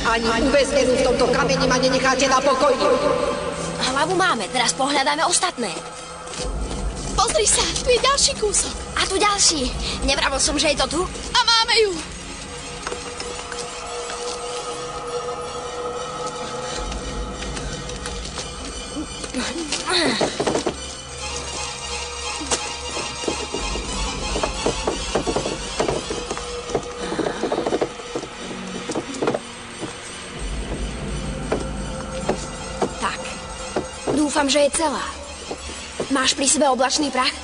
Ani uväznenú v tomto kameni ma nenecháte na pokoji. Hlavu máme, teraz pohľadáme ostatné. Pozri sa, tu je ďalší kúsok. A tu ďalší. Nevravil som, že je to tu? A máme ju. Tak, dúfam, že je celá. Máš pri sebe oblačný prach?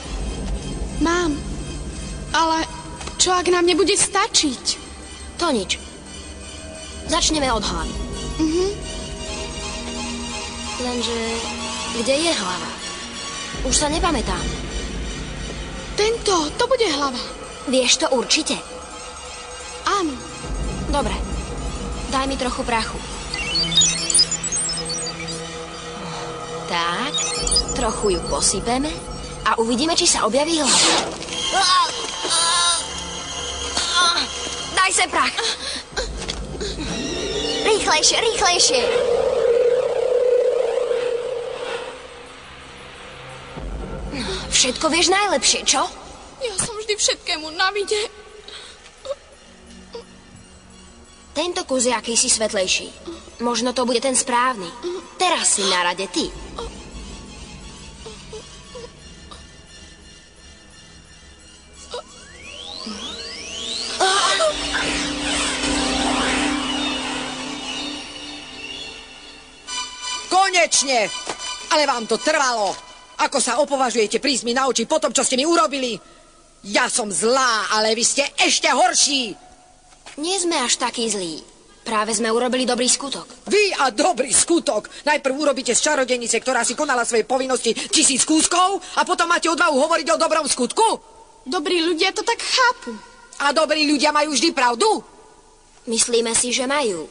Mám. Ale čo, ak nám nebude stačiť? To nič. Začneme od hlavy. Lenže, kde je hlava? Už sa nepamätám. To bude hlava. Vieš to určite? Áno. Dobre, daj mi trochu prachu. Tak, trochu ju posypeme a uvidíme, či sa objaví hlava. Daj sa prach. Rýchlejšie, rýchlejšie. Všetko vieš najlepšie, čo? Ja som vždy všetkému na vide. Tento kus je akýsi svetlejší. Možno to bude ten správny. Teraz si na rade ty. Konečne! Ale vám to trvalo. Ako sa opovažujete prísť mi na oči po tom, čo ste mi urobili? Ja som zlá, ale vy ste ešte horší. Nie sme až takí zlí. Práve sme urobili dobrý skutok. Vy a dobrý skutok. Najprv urobíte z čarodejnice, ktorá si konala svoje povinnosti 1000 kúskov a potom máte odvahu hovoriť o dobrom skutku? Dobrí ľudia to tak chápu. A dobrí ľudia majú vždy pravdu? Myslíme si, že majú.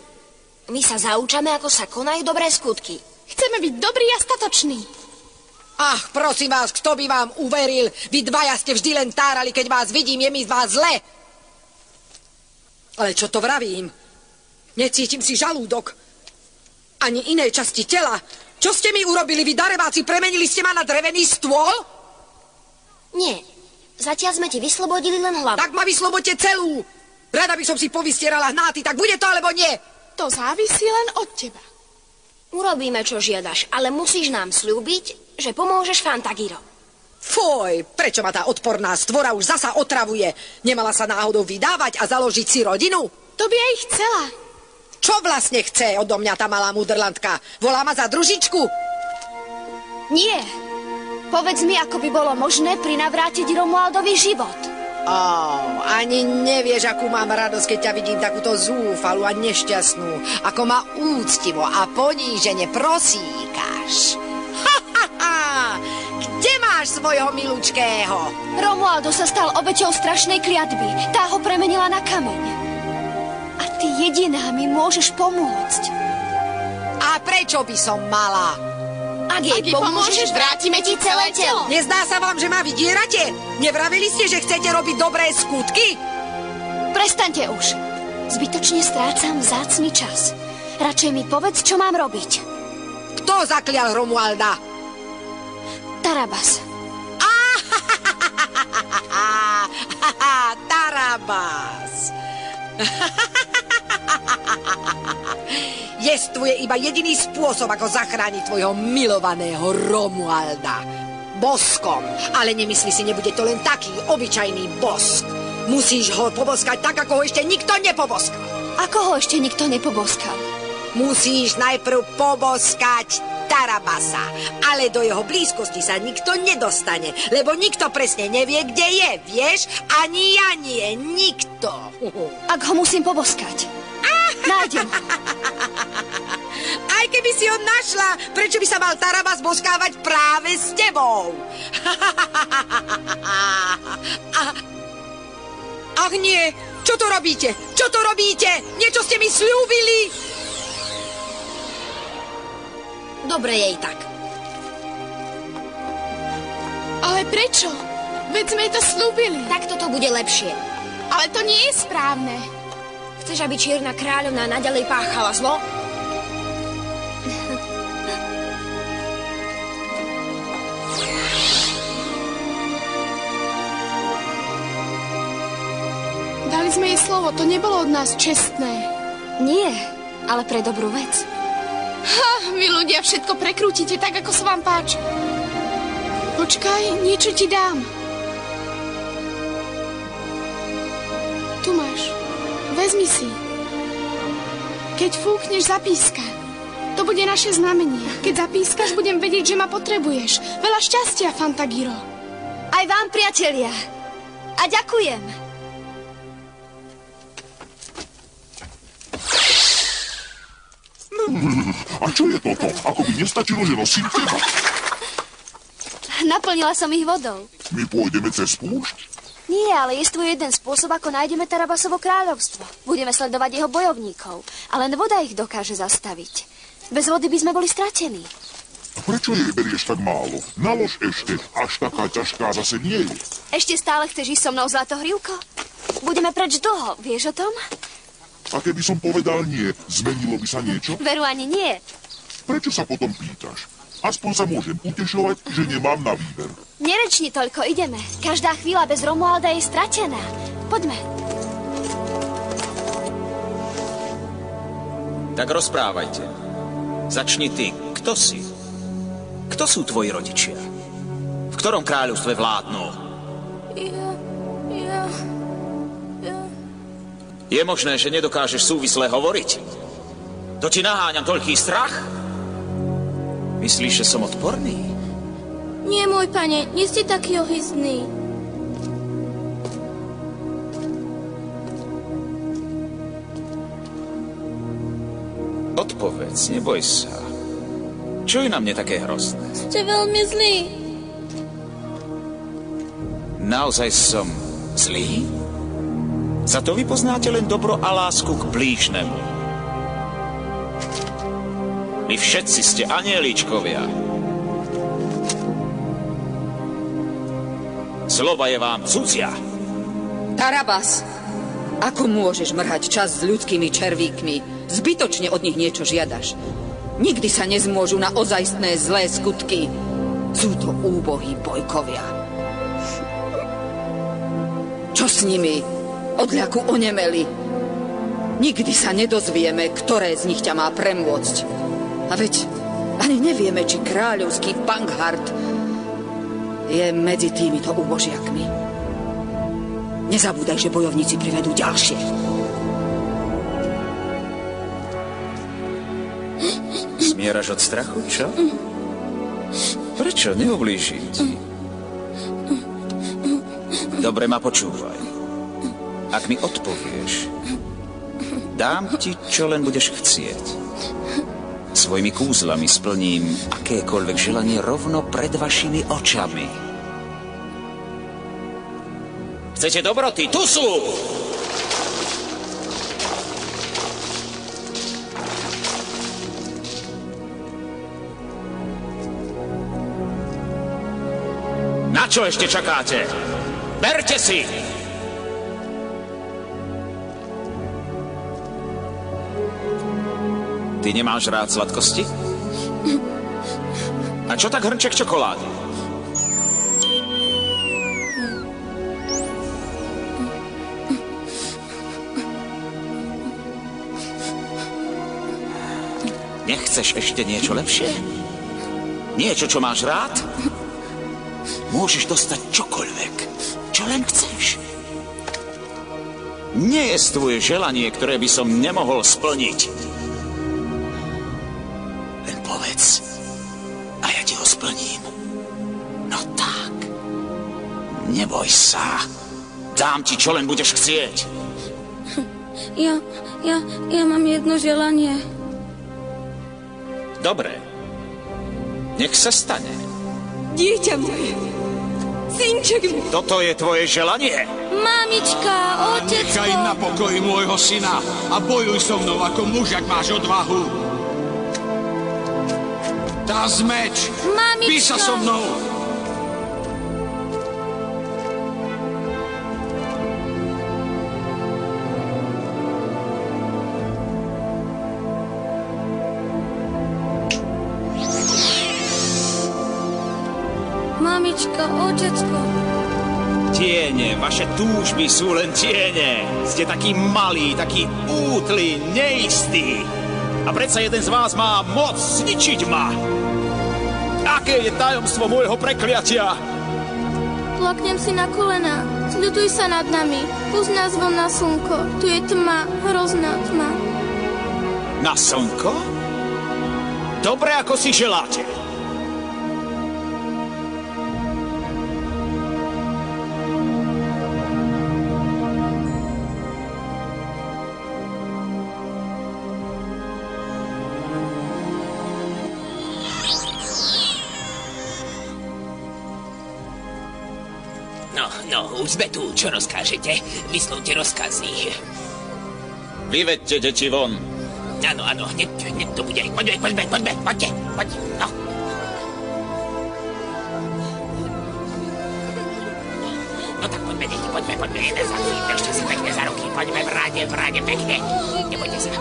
My sa zaučame, ako sa konajú dobré skutky. Chceme byť dobrí a statoční. Ach, prosím vás, kto by vám uveril? Vy dvaja ste vždy len tárali, keď vás vidím, je mi z vás zle. Ale čo to vravím? Necítim si žalúdok. Ani iné časti tela. Čo ste mi urobili, vy darebáci? Premenili ste ma na drevený stôl? Nie. Zatiaľ sme ti vyslobodili len hlavu. Tak ma vyslobodte celú. Rada by som si povystierala hnáty, tak bude to alebo nie? To závisí len od teba. Urobíme, čo žiadaš, ale musíš nám sľúbiť, že pomôžeš Fantagiro. Foj, prečo ma tá odporná stvora už zasa otravuje? Nemala sa náhodou vydávať a založiť si rodinu? To by aj chcela. Čo vlastne chce odo mňa tá malá mudrlandka? Volá ma za družičku? Nie. Povedz mi, ako by bolo možné prinavrátiť Romualdovi život. Ani nevieš, akú mám radosť, keď ťa vidím takúto zúfalú a nešťastnú. Ako ma úctivo a ponížene prosíkaš. Kde máš svojho milučkého? Romualdo sa stal obeťou strašnej kliatby. Tá ho premenila na kameň. A ty jediná mi môžeš pomôcť. A prečo by som mala? Ak jej pomôžeš, vrátime ti celé telo. Nezdá sa vám, že ma vydierate? Nevravili ste, že chcete robiť dobré skutky? Prestaňte už. Zbytočne strácam vzácny čas. Radšej mi povedz, čo mám robiť. Kto zaklial Romualda? Tarabas. Tarabas. Jestvuje iba jediný spôsob, ako zachrániť tvojho milovaného Romualda. Boskom. Ale nemyslí si, nebude to len taký obyčajný bosk. Musíš ho poboskať tak, ako ho ešte nikto nepoboskal. Ako ho ešte nikto nepoboskal? Musíš najprv poboskať Tarabasa, ale do jeho blízkosti sa nikto nedostane, lebo nikto presne nevie, kde je, vieš? Ani ja nie, nikto. Ak ho musím poboskať, nájdem ho. Aj keby si ho našla, prečo by sa mal Tarabas boskávať práve s tebou? Ach nie, čo to robíte? Čo to robíte? Niečo ste mi sľúbili? Dobre jej tak. Ale prečo? Veď sme jej to slúbili. Tak toto bude lepšie. Ale to nie je správne. Chceš, aby Čierna kráľovná naďalej páchala zlo? Dali sme jej slovo, to nebolo od nás čestné. Nie, ale pre dobrú vec. Vy ľudia všetko prekrútite tak, ako sa vám páči. Počkaj, niečo ti dám. Tu máš. Vezmi si. Keď fúkneš, zapíska. To bude naše znamenie. Keď zapískaš, budem vedieť, že ma potrebuješ. Veľa šťastia, Fantagiro. Aj vám, priatelia. A ďakujem. A čo je toto? Ako by nestačilo, že nosím teba. Naplnila som ich vodou. My pôjdeme cez púšť? Nie, ale je tu jeden spôsob, ako nájdeme Tarabasovo kráľovstvo. Budeme sledovať jeho bojovníkov. A len voda ich dokáže zastaviť. Bez vody by sme boli stratení. A prečo jej berieš tak málo? Nalož ešte, až taká ťažká zase nie je. Ešte stále chceš ísť so mnou, Zlatohrivko? Budeme preč dlho, vieš o tom? A keby som povedal nie, zmenilo by sa niečo? Veru ani nie. Prečo sa potom pýtaš? Aspoň sa môžem utešovať, že nemám na výber. Nerečni toľko, ideme. Každá chvíľa bez Romualda je stratená. Poďme. Tak rozprávajte. Začni ty. Kto si? Kto sú tvoji rodičia? V ktorom kráľovstve vládnu? Je možné, že nedokážeš súvisle hovoriť? To ti naháňam toľký strach? Myslíš, že som odporný? Nie, môj pane, nie ste taký ohyzný. Odpovedz, neboj sa. Čo je na mne také hrozné? Ste veľmi zlý. Naozaj som zlý? Za to vy poznáte len dobro a lásku k blížnemu. Vy všetci ste anielíčkovia. Slova je vám cudzia. Tarabas, ako môžeš mrhať čas s ľudskými červíkmi? Zbytočne od nich niečo žiadaš. Nikdy sa nezmôžu na ozajstné zlé skutky. Sú to úbohí bojkovia. Čo s nimi? Od ľaku onemeli. Nikdy sa nedozvieme, ktoré z nich ťa má premôcť. A veď ani nevieme, či kráľovský Panghart je medzi týmito úbožiakmi. Nezabúdaj, že bojovníci privedú ďalšie. Smieraš od strachu, čo? Prečo? Neublížim ti. Dobre ma počúvaj. Ak mi odpovieš, dám ti, čo len budeš chcieť. Svojimi kúzlami splním akékoľvek želanie rovno pred vašimi očami. Chcete dobroty? Tu sú! Na čo ešte čakáte? Berte si! Ty nemáš rád sladkosti? A čo tak hrnček čokolády? Nechceš ešte niečo lepšie? Niečo, čo máš rád? Môžeš dostať čokoľvek, čo len chceš. Nie je tvoje želanie, ktoré by som nemohol splniť. Len povedz a ja ti ho splním. No tak. Neboj sa. Dám ti, čo len budeš chcieť. Ja mám jedno želanie. Dobre. Nech sa stane. Dieťa moje. Synček môj. Toto je tvoje želanie? Mamička, otecko. Nechaj na pokoji môjho syna a bojuj so mnou ako muž, ak máš odvahu. Dá meč. Mamička. Pí sa so mnou. Mamička, otecko. Tiene, vaše túžby sú len tiene. Ste taký malý, taký útly, neistý. A predsa jeden z vás má moc zničiť ma. Aké je tajomstvo môjho prekliatia? Plaknem si na kolena. Sľutuj sa nad nami. Pust nás von na slnko. Tu je tma, hrozná tma. Na slnko? Dobre, ako si želáte. No, už sme tu. Čo rozkážete? Vyslovte rozkazy. Vyvedte deti von. Áno, hneď to bude. Poďte. No. No tak poďme, deti, poďme. Jeden za druhým. Držte si pekne za ruky. Poďme v rade, pekne. Nebojte sa.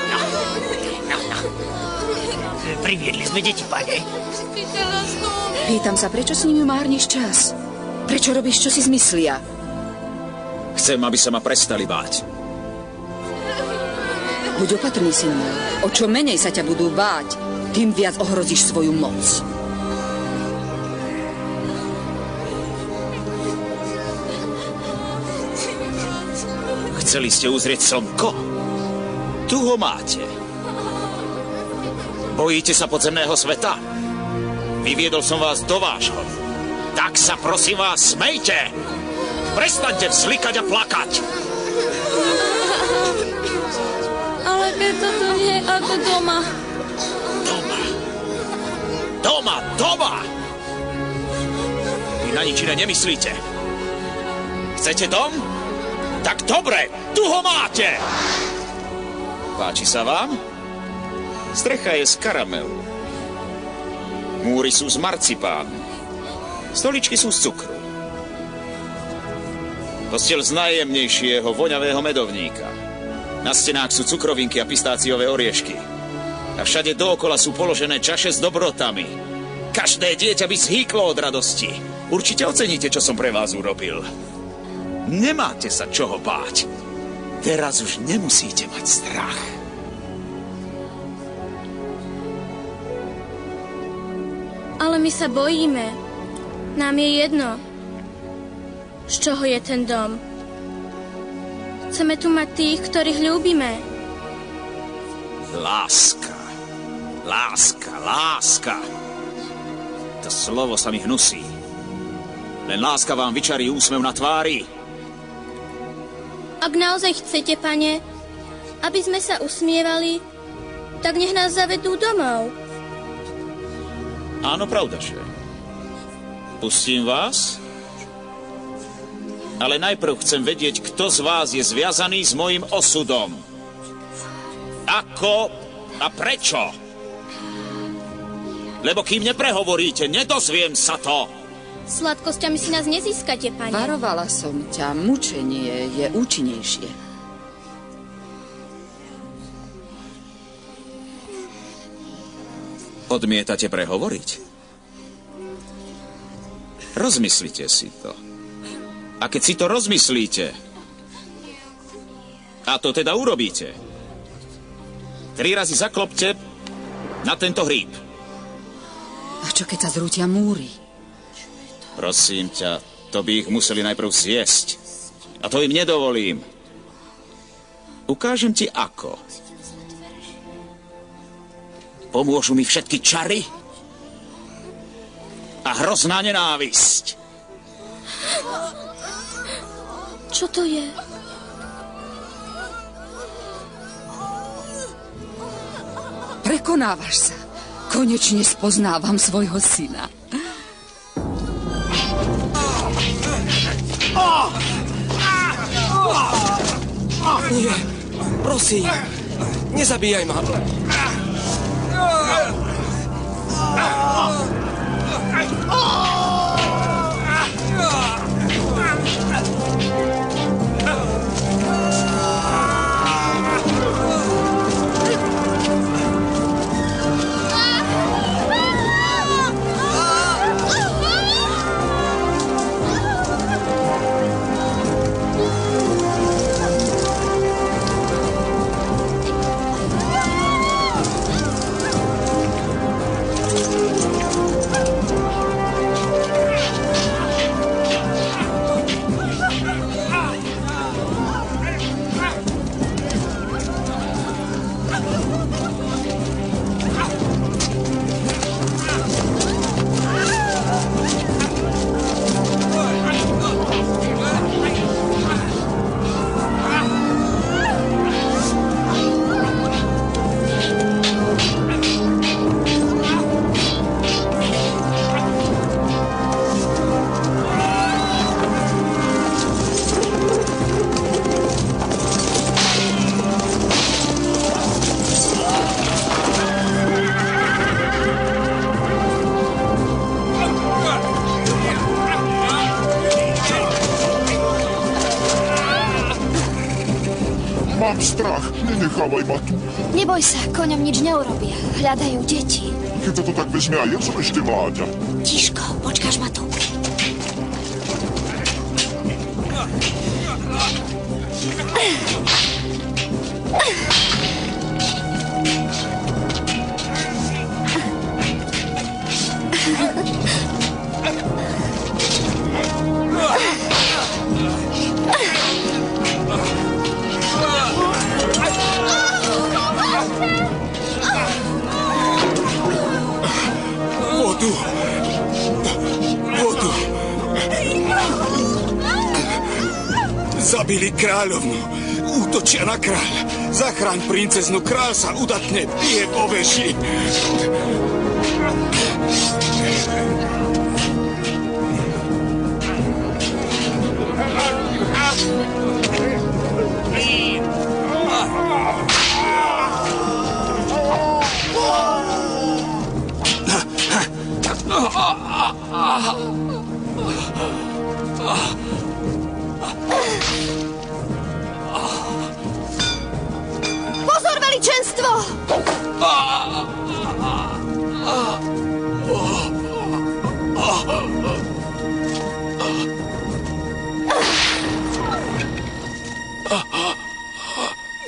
No. Priviedli sme deti, pane. Pýtam sa, prečo s nimi márniš čas? Prečo robíš, čo si zmyslia? Chcem, aby sa ma prestali báť. Buď opatrný, syn môj. O čo menej sa ťa budú báť, tým viac ohrozíš svoju moc. Chceli ste uzrieť slnko? Tu ho máte. Bojíte sa podzemného sveta? Vyviedol som vás do vášho. Tak sa prosím vás, smejte! Prestaňte vzlikať a plakať! Ale keď toto nie je ako doma. Doma! Vy na nič iné nemyslíte. Chcete dom? Tak dobre, tu ho máte! Páči sa vám? Strecha je z karamelu. Múry sú z marcipánu. Stoličky sú z cukru. Posteľ z najjemnejšieho voňavého medovníka. Na stenách sú cukrovinky a pistáciové oriešky. A všade dookola sú položené čaše s dobrotami. Každé dieťa by zhýklo od radosti. Určite oceníte, čo som pre vás urobil. Nemáte sa čoho báť. Teraz už nemusíte mať strach. Ale my sa bojíme. Nám je jedno, z čoho je ten dom. Chceme tu mať tých, ktorých ľúbime. Láska. To slovo sa mi hnusí. Len láska vám vyčarí úsmev na tvári. Ak naozaj chcete, pane, aby sme sa usmievali, tak nech nás zavedú domov. Áno, pravdaže. Pustím vás, ale najprv chcem vedieť, kto z vás je zviazaný s mojím osudom. Ako a prečo? Lebo kým neprehovoríte, nedozviem sa to. Sladkosťami si nás nezískate, pane. Varovala som ťa, mučenie je účinnejšie. Odmietate prehovoriť? Rozmyslite si to. A keď si to rozmyslíte, a to teda urobíte, 3 razy zaklopte Na tento hríb. A čo keď sa zrútia múry? Prosím ťa, to by ich museli najprv zjesť. A to im nedovolím. Ukážem ti ako. Pomôžu mi všetky čary a hrozná nenávisť. Čo to je? Prekonávaš sa. Konečne spoznávam svojho syna. Nie, prosím, nezabíjaj ma. Mám strach, nenechávaj ma tu. Neboj sa, koňom nič neurobia. Hľadajú deti. Keď sa to tak vezme, aj ja som ešte mláďa. Tiško, počkáš ma tu. Vodu. Zabili kráľovnu. Útočia na kráľa. Zachráň princeznu, kráľ sa udatne bije po veši. Pozor, veličenstvo!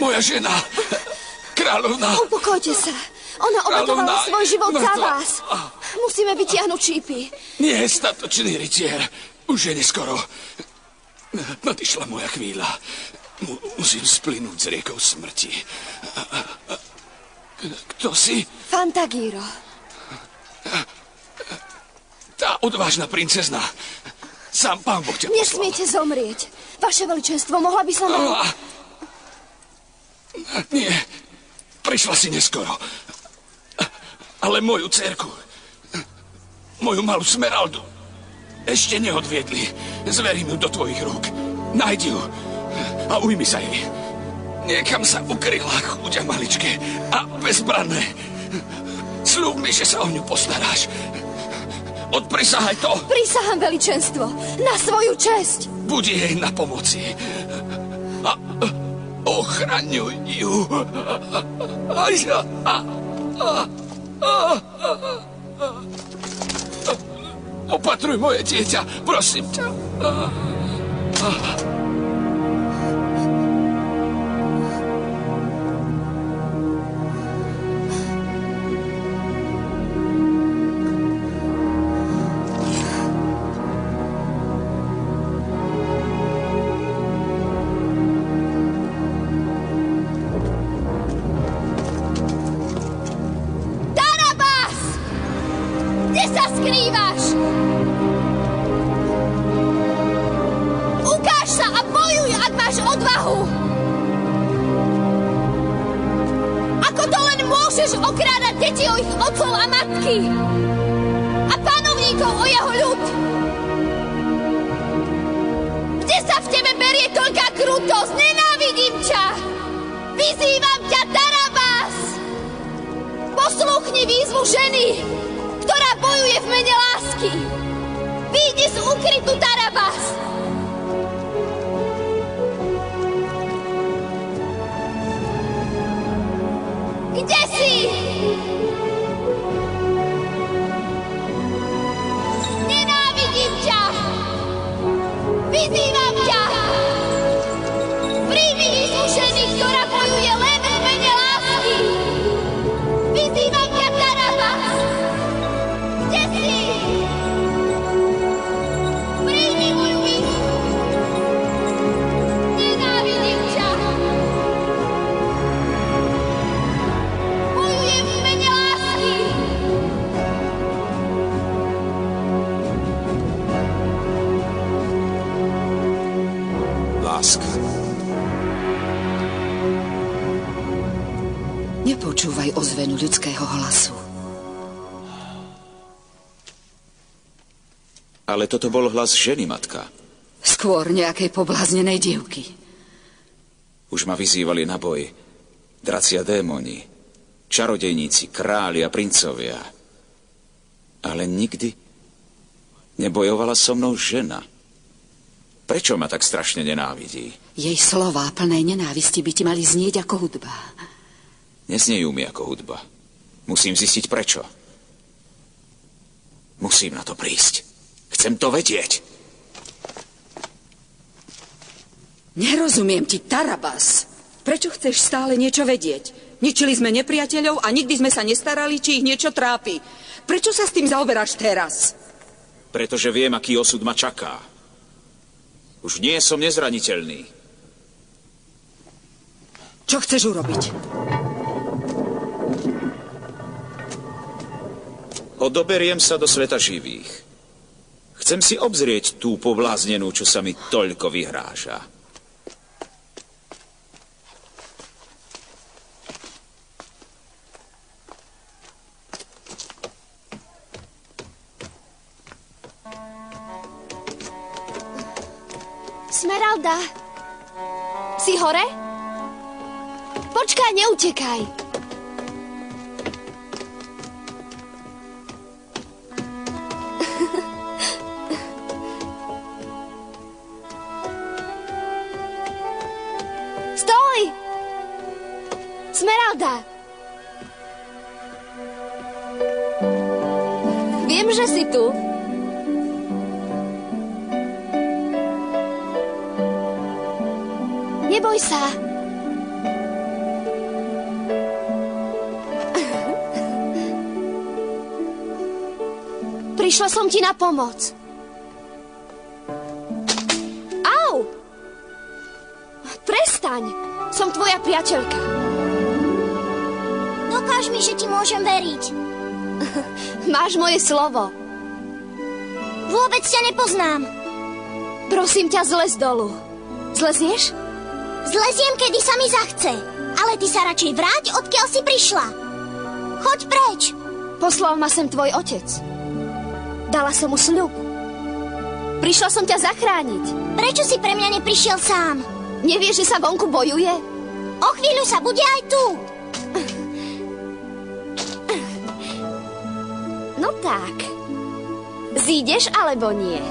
Moja žena, kráľovna. Upokojte sa. Ona obetovala svoj život za vás. Musíme vytiahnuť šípy. Nie, statočný rytier. Už je neskoro. Nadišla moja chvíľa. Musím splynúť s riekou smrti. Kto si? Fantagiro. Tá odvážna princezna. Sám pán Boh ťa poslal. Nesmiete zomrieť. Vaše veličenstvo, mohla by som... Nie, prišla si neskoro. Ale moju dcérku, moju malú Smeraldu, ešte neodviedli. Zverím ju do tvojich rúk. Nájdi ju a ujmi sa jej. Niekam sa ukryla, chuďa maličké a bezbranné. Sľub mi, že sa o ňu postaráš. Odprisahaj to. Prisahám, veličenstvo, na svoju česť. Buď jej na pomoci. A ochraňuj ju. Opatruj moje dieťa, prosím ťa. Nemôžeš okrádať deti o ich otcov a matky. A panovníkov o jeho ľud. Kde sa v tebe berie toľká krutosť? Nenávidím ťa. Vyzývam ťa, Tarabás. Posluchni výzvu ženy, ktorá bojuje v mene lásky. Vyjdi z úkrytu, Tarabás. Kde si? Nenávidím ťa. Vyzývam ťa. Príjmi výzvu ženy, ktorá bojuje len v mene lásky. Vyzývam ťa, Tarabás. Kde si? Príjmi moju výzvu. Nenávidím ťa. Bojujem v mene lásky. Láska. Nepočúvaj ozvenu ľudského hlasu. Ale toto bol hlas ženy, matka. Skôr nejakej pobláznenej dievky. Už ma vyzývali na boj. Draci a démoni, čarodejníci, králi a princovia. Ale nikdy nebojovala so mnou žena. Prečo ma tak strašne nenávidí? Jej slová plné nenávisti by ti mali znieť ako hudba. Neznejú mi ako hudba. Musím zistiť prečo. Musím na to prísť. Chcem to vedieť. Nerozumiem ti, Tarabás. Prečo chceš stále niečo vedieť? Ničili sme nepriateľov a nikdy sme sa nestarali, či ich niečo trápi. Prečo sa s tým zaoberáš teraz? Pretože viem, aký osud ma čaká. Už nie som nezraniteľný. Čo chceš urobiť? Odoberiem sa do sveta živých. Chcem si obzrieť tú pobláznenú, čo sa mi toľko vyhráža. Smeralda, si hore? Počkaj, neutekaj. Stoj! Smeralda! Viem, že si tu. Neboj sa. Prišla som ti na pomoc. Au! Prestaň! Som tvoja priateľka. Dokáž mi, že ti môžem veriť. Máš moje slovo. Vôbec ťa nepoznám. Prosím ťa, zlez dolu. Zlezieš? Zleziem, kedy sa mi zachce. Ale ty sa radšej vráť, odkiaľ si prišla. Choď preč. Poslal ma sem tvoj otec. Dala som mu sľub. Prišla som ťa zachrániť. Prečo si pre mňa neprišiel sám? Nevieš, že sa vonku bojuje? O chvíľu sa bude aj tu. No tak. Zídeš alebo nie?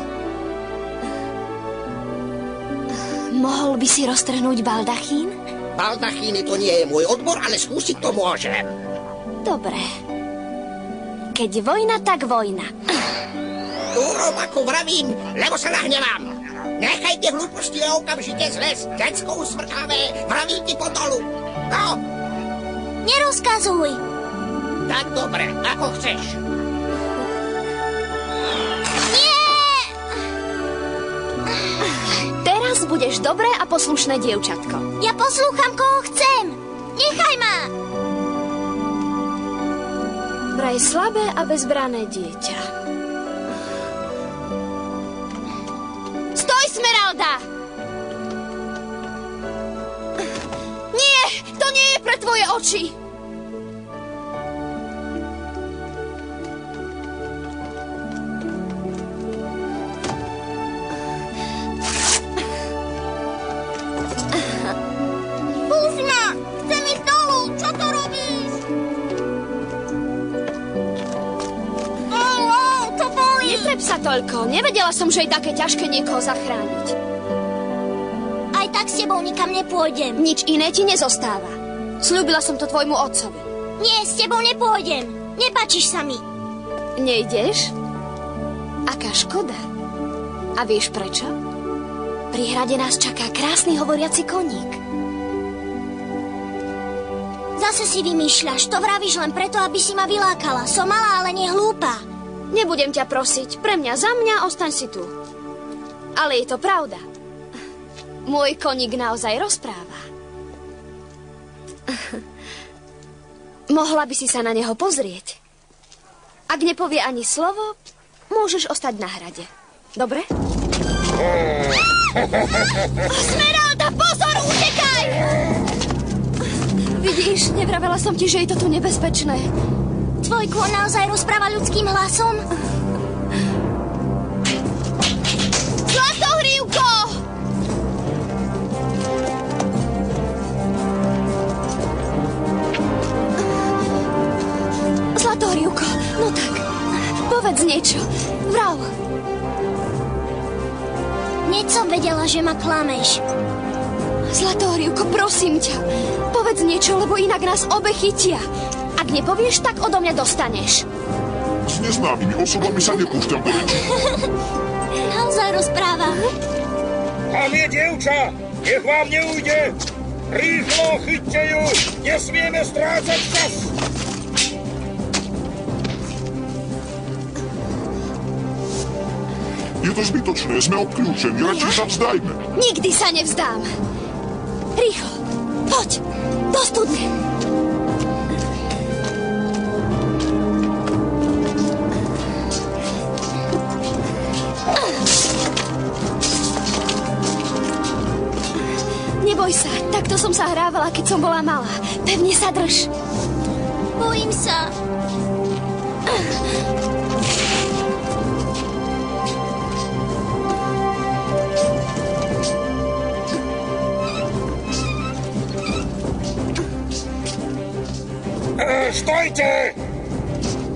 Mohol by si roztrhnúť baldachín? Baldachíny to nie je môj odbor, ale skúsiť to môžem. Dobre. Keď vojna, tak vojna. Urob, ako vravím, lebo sa nahnevám. Nechajte hlúposti a okamžite zles. Decko usmrkáme, vravím ti po dolu. No. Nerozkazuj. Tak dobre, ako chceš. Teraz budeš dobré a poslušné dievčatko. Ja poslúcham, koho chcem. Nechaj ma. Vraj slabé a bezbrané dieťa. Stoj, Smeralda! Nie, to nie je pre tvoje oči. sa toľko. Nevedela som, že je také ťažké niekoho zachrániť. Aj tak s tebou nikam nepôjdem. Nič iné ti nezostáva. Sľúbila som to tvojmu otcovi. Nie, s tebou nepôjdem. Nepáčiš sa mi. Nejdeš? Aká škoda. A vieš prečo? Pri hrade nás čaká krásny hovoriaci koník. Zase si vymýšľaš. To vravíš len preto, aby si ma vylákala. Som malá, ale nie hlúpa. Nebudem ťa prosiť. Pre mňa, za mňa, ostaň si tu. Ale je to pravda. Môj koník naozaj rozpráva. Mohla by si sa na neho pozrieť. Ak nepovie ani slovo, môžeš ostať na hrade. Dobre? Smeralda, pozor, utekaj! Vidíš, nevravela som ti, že je to tu nebezpečné. Tvoj kôň naozaj rozpráva ľudským hlasom? Zlatohrívko! Zlatohrívko, no tak, povedz niečo. Vrav. Hneď som vedela, že ma klameš. Zlatohrívko, prosím ťa, povedz niečo, lebo inak nás obe chytia. Ak nepovieš, tak odo mňa dostaneš. S neznámymi osobami sa nepúšťam do reči. Naozaj rozprávam. Tam je dievča! Nech vám neujde! Rýchlo, chyťte ju! Nesmieme strácať čas! Je to zbytočné, sme obklúčení, radšej sa vzdajme. Nikdy sa nevzdám. Rýchlo, poď, do studne. Neboj sa, takto som sa hrávala, keď som bola malá. Pevne sa drž. Bojím sa. Stojte!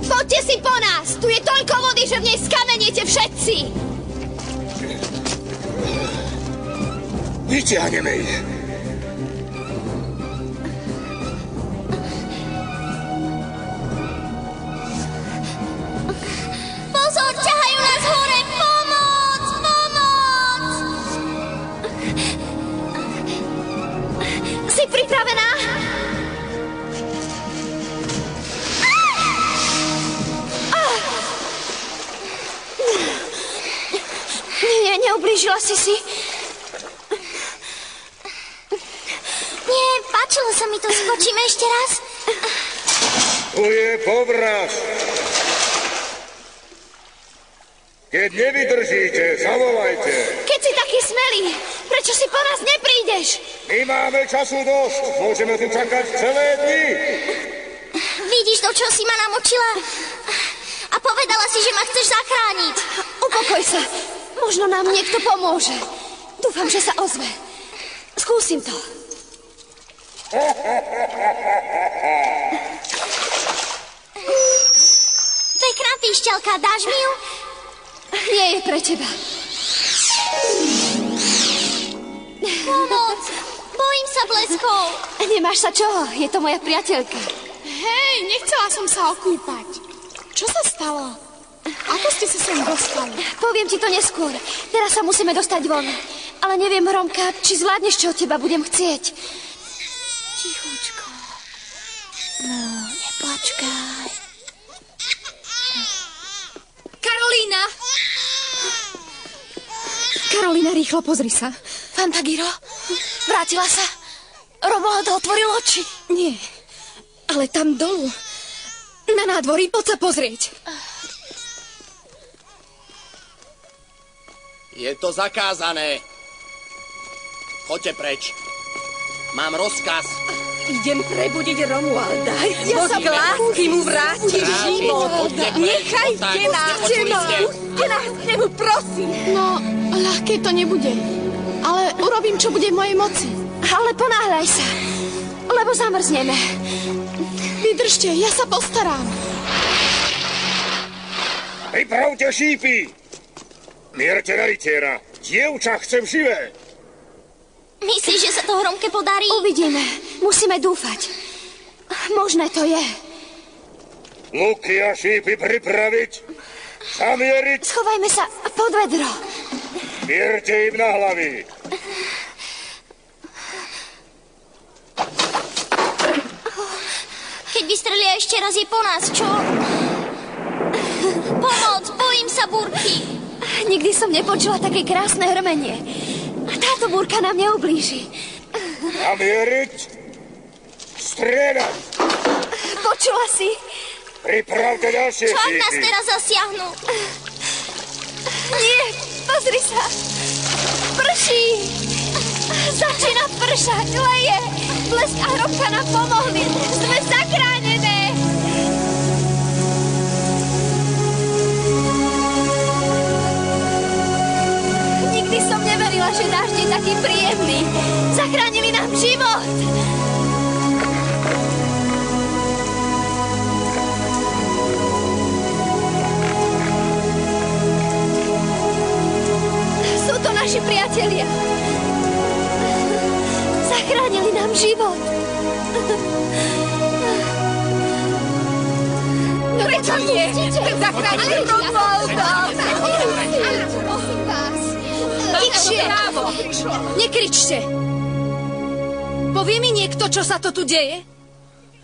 Poďte si po nás! Tu je toľko vody, že v nej skameniete všetci! Vyťahneme ich. Pozor, ťahajú nás hore! Pomoc! Pomoc! Si pripravená? Neublížila si si? Nie, páčilo sa mi to. Skočíme ešte raz? Tu je povraz. Keď nevydržíte, zavolajte. Keď si taký smelý, prečo si po nás neprídeš? My máme času dosť. Môžeme tu čakať celé dni. Vidíš to, čo si ma namočila? A povedala si, že ma chceš zachrániť. Upokoj sa. Možno nám niekto pomôže. Dúfam, že sa ozve. Skúsim to. Pekná píšťalka, dáš mi ju? Nie je pre teba. Pomoc! Bojím sa bleskov. Nemáš sa čoho, je to moja priateľka. Hej, nechcela som sa okúpať. Čo sa stalo? Ako ste sa sem dostali? Poviem ti to neskôr. Teraz sa musíme dostať von. Ale neviem, Hromka, či zvládneš, čo od teba budem chcieť. Tichučko. No, neplačkaj. Karolína! Karolína, rýchlo, pozri sa. Fantagiro, vrátila sa. Romuald otvoril oči. Nie, ale tam dolu. Na nádvorí, poď sa pozrieť. Je to zakázané. Choďte preč. Mám rozkaz. Idem prebudiť Romualda. Ja sa lásky mu vráti život. Nechajte nás. Puste nás k nemu, prosím. No, ľahké to nebude. Ale urobím, čo bude v mojej moci. Ale ponáhľaj sa, lebo zamrzneme. Vydržte, ja sa postaram. Pripravte šípy! Mierte na rytiera. Dievča chcem živé. Myslíš, že sa to Hromke podarí? Uvidíme. Musíme dúfať. Možné to je. Luky a šípy pripraviť. Zamieriť. Schovajme sa pod vedro. Mierte im na hlavy. Keď vystrelia ešte raz, je po nás, čo? Pomoc, bojím sa búrky. Nikdy som nepočula také krásne hrmenie. Táto búrka nám neublíži. Namieriť. Strieľať. Počula si? Pripravte ďalšie Čo ak šípy. nás teraz zasiahnu? Nie, pozri sa. Prší. Začína pršať, leje. Blesk a Hromka nám pomohli. Sme zachránené. Nikdy som neverila, že dážď je taký príjemný. Zachránili nám život. Sú to naši priatelia. Zachránili nám život. Prečo nie? Zachránili Romualda. Prosím vás. Tichšie. Nekričte. Povie mi niekto, čo sa to tu deje?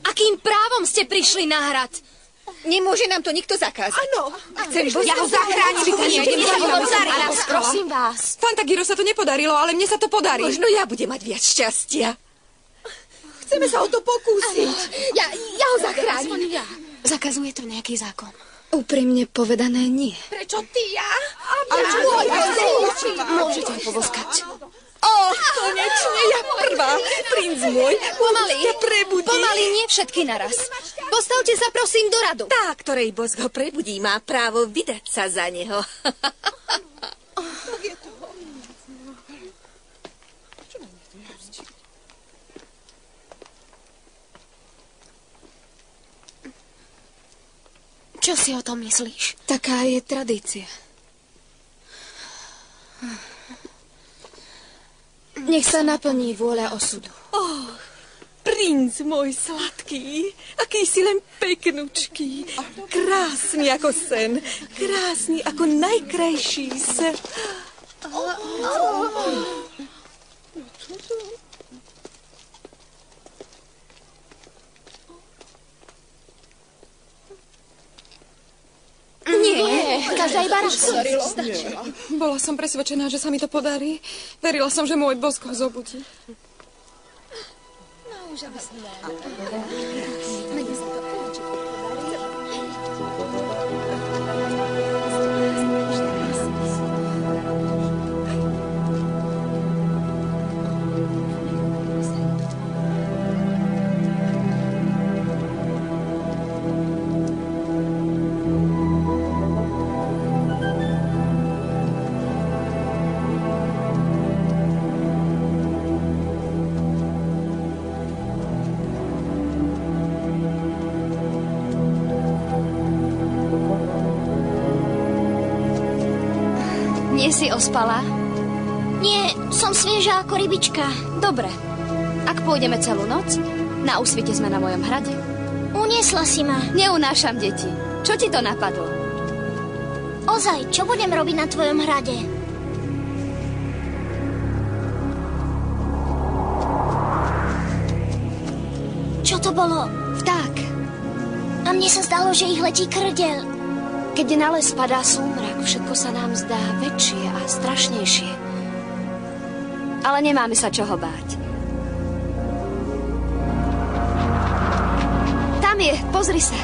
Akým právom ste prišli na hrad? Nemôže nám to nikto zakázať. Áno. Ja ho zachránim. Prosím vás. Fantagiro sa to nepodarilo, ale mne sa to podarí. Možno ja budem mať viac šťastia. Chceme sa o to pokúsiť. Ja ho zachránim. Zakazuje to nejaký zákon? Úprimne povedané, nie. Prečo ty ja? Môžete ho poboskať. Konečne, ja prvá. Princ môj, Pomaly, sa prebudí. Pomaly, nie všetky naraz. Postavte sa prosím do radu. Tá, ktorej bosk ho prebudí, má právo vydať sa za neho. Čo si o tom myslíš? Taká je tradícia. Nech sa naplní vôľa osudu. Princ môj sladký, aký si len peknučký, krásny ako sen, krásny ako najkrajší sen. Nie, každá iba raz. Bola som presvedčená, že sa mi to podarí. Verila som, že môj bosk ho zobudí. Nie si ospala? Nie, som svieža ako rybička. Dobre. Ak pôjdeme celú noc, na úsvite sme na mojom hrade. Uniesla si ma. Neunášam deti. Čo ti to napadlo? Ozaj, čo budem robiť na tvojom hrade? Čo to bolo? Vták. A mne sa zdalo, že ich letí krdel. Keď na les padá súmrak, všetko sa nám zdá väčšie a strašnejšie. Ale nemáme sa čoho báť. Tam je, pozri sa.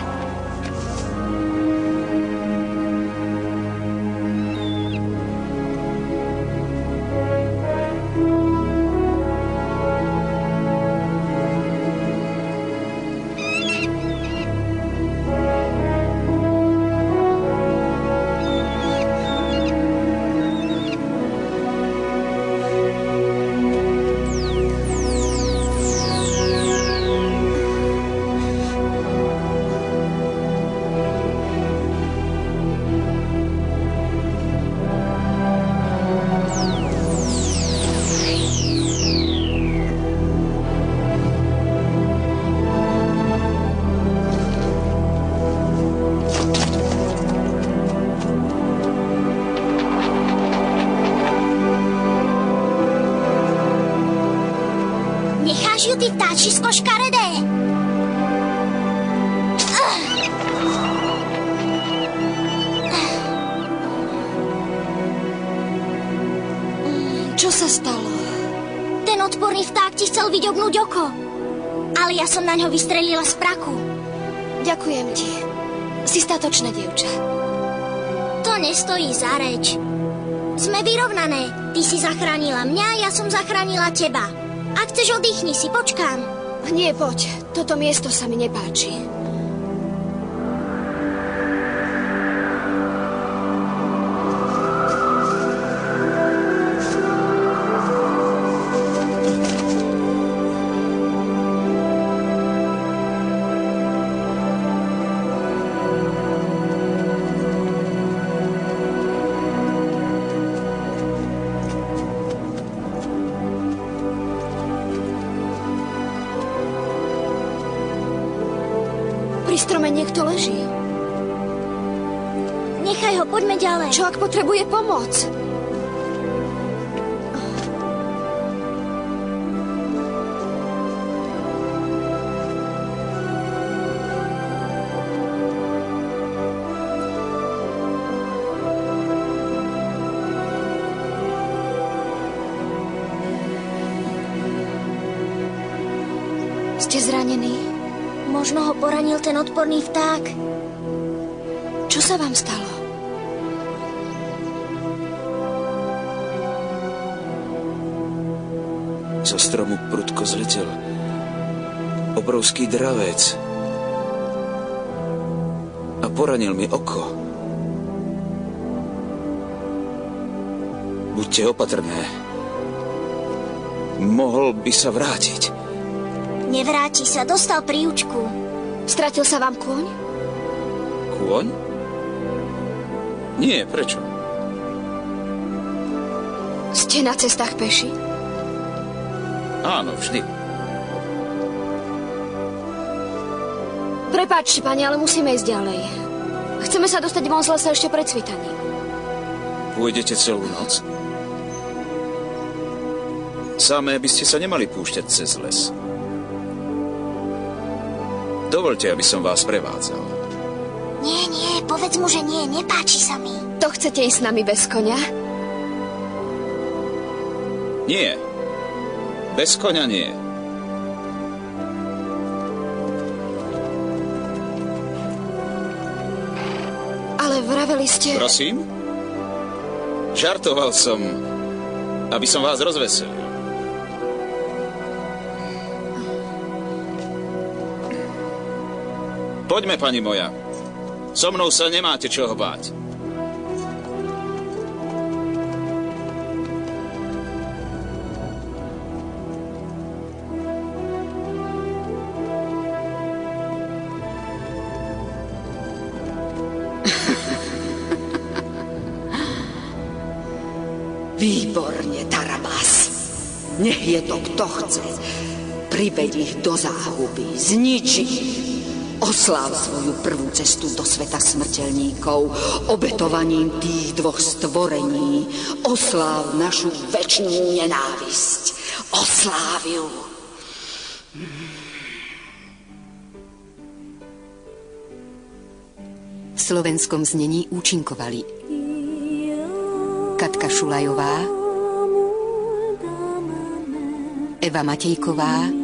zažijú, ty vtáčisko škaredé? Čo sa stalo? Ten odporný vták ti chcel vyďobnúť oko. Ale ja som na ňo vystrelila z praku. Ďakujem ti. Si statočné dievča. To nestojí za reč. Sme vyrovnané. Ty si zachránila mňa, ja som zachránila teba. Ak chceš, oddychni si, počkám. Nie, poď. Toto miesto sa mi nepáči. Strome niekto leží. Nechaj ho, poďme ďalej. Čo ak potrebuje pomoc? Ste zranení? Možno ho poranil ten odporný vták. Čo sa vám stalo? Zo stromu prudko zletel obrovský dravec a poranil mi oko. Buďte opatrné. Mohol by sa vrátiť. Nevráti sa, dostal príučku. Stratil sa vám kôň? Kôň? Nie, prečo? Ste na cestách peši? Áno, vždy. Prepáčte, pani, ale musíme ísť ďalej. Chceme sa dostať von z lesa ešte pred svitaním. Pôjdete celú noc? Samé by ste sa nemali púšťať cez les. Dovoľte, aby som vás prevádzal. Nie, povedz mu, že nie, nepáči sa mi. To chcete ísť s nami bez koňa? Nie. Bez koňa nie. Ale vraveli ste... Prosím? Žartoval som, aby som vás rozveselil. Poďme, pani moja. So mnou sa nemáte čoho báť. Výborne, Tarabas. Nech je to kto chce. Priveď ich do záhuby, zniči ich. Osláv svoju prvú cestu do sveta smrteľníkov obetovaním tých dvoch stvorení. Osláv našu večnú nenávisť. Osláv ju. V slovenskom znení účinkovali Katka Šulajová, Eva Matejková,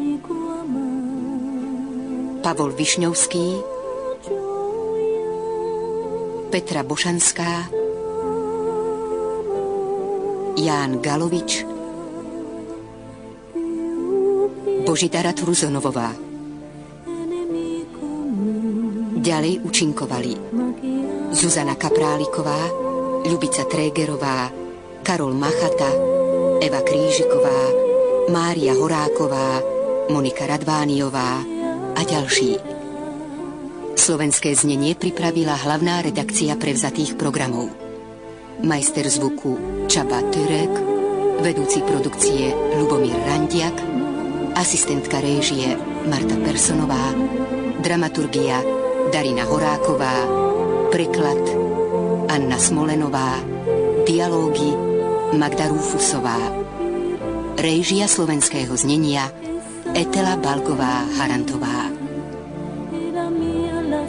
Pavol Višňovský, Petra Bošanská, Ján Galovič, Božidara Truzonovová. Ďalej účinkovali Zuzana Kapráliková, Ľubica Trégerová, Karol Machata, Eva Krížiková, Mária Horáková, Monika Radvániová a ďalší. Slovenské znenie pripravila hlavná redakcia prevzatých programov. Majster zvuku Csaba Török, vedúci produkcie Ľubomír Randiak, asistentka réžie Marta Personová, dramaturgia Darina Horáková, preklad Anna Smolenová, dialógy Magda Rúfusová, réžia slovenského znenia Etela Balgová Harantová. Era mía la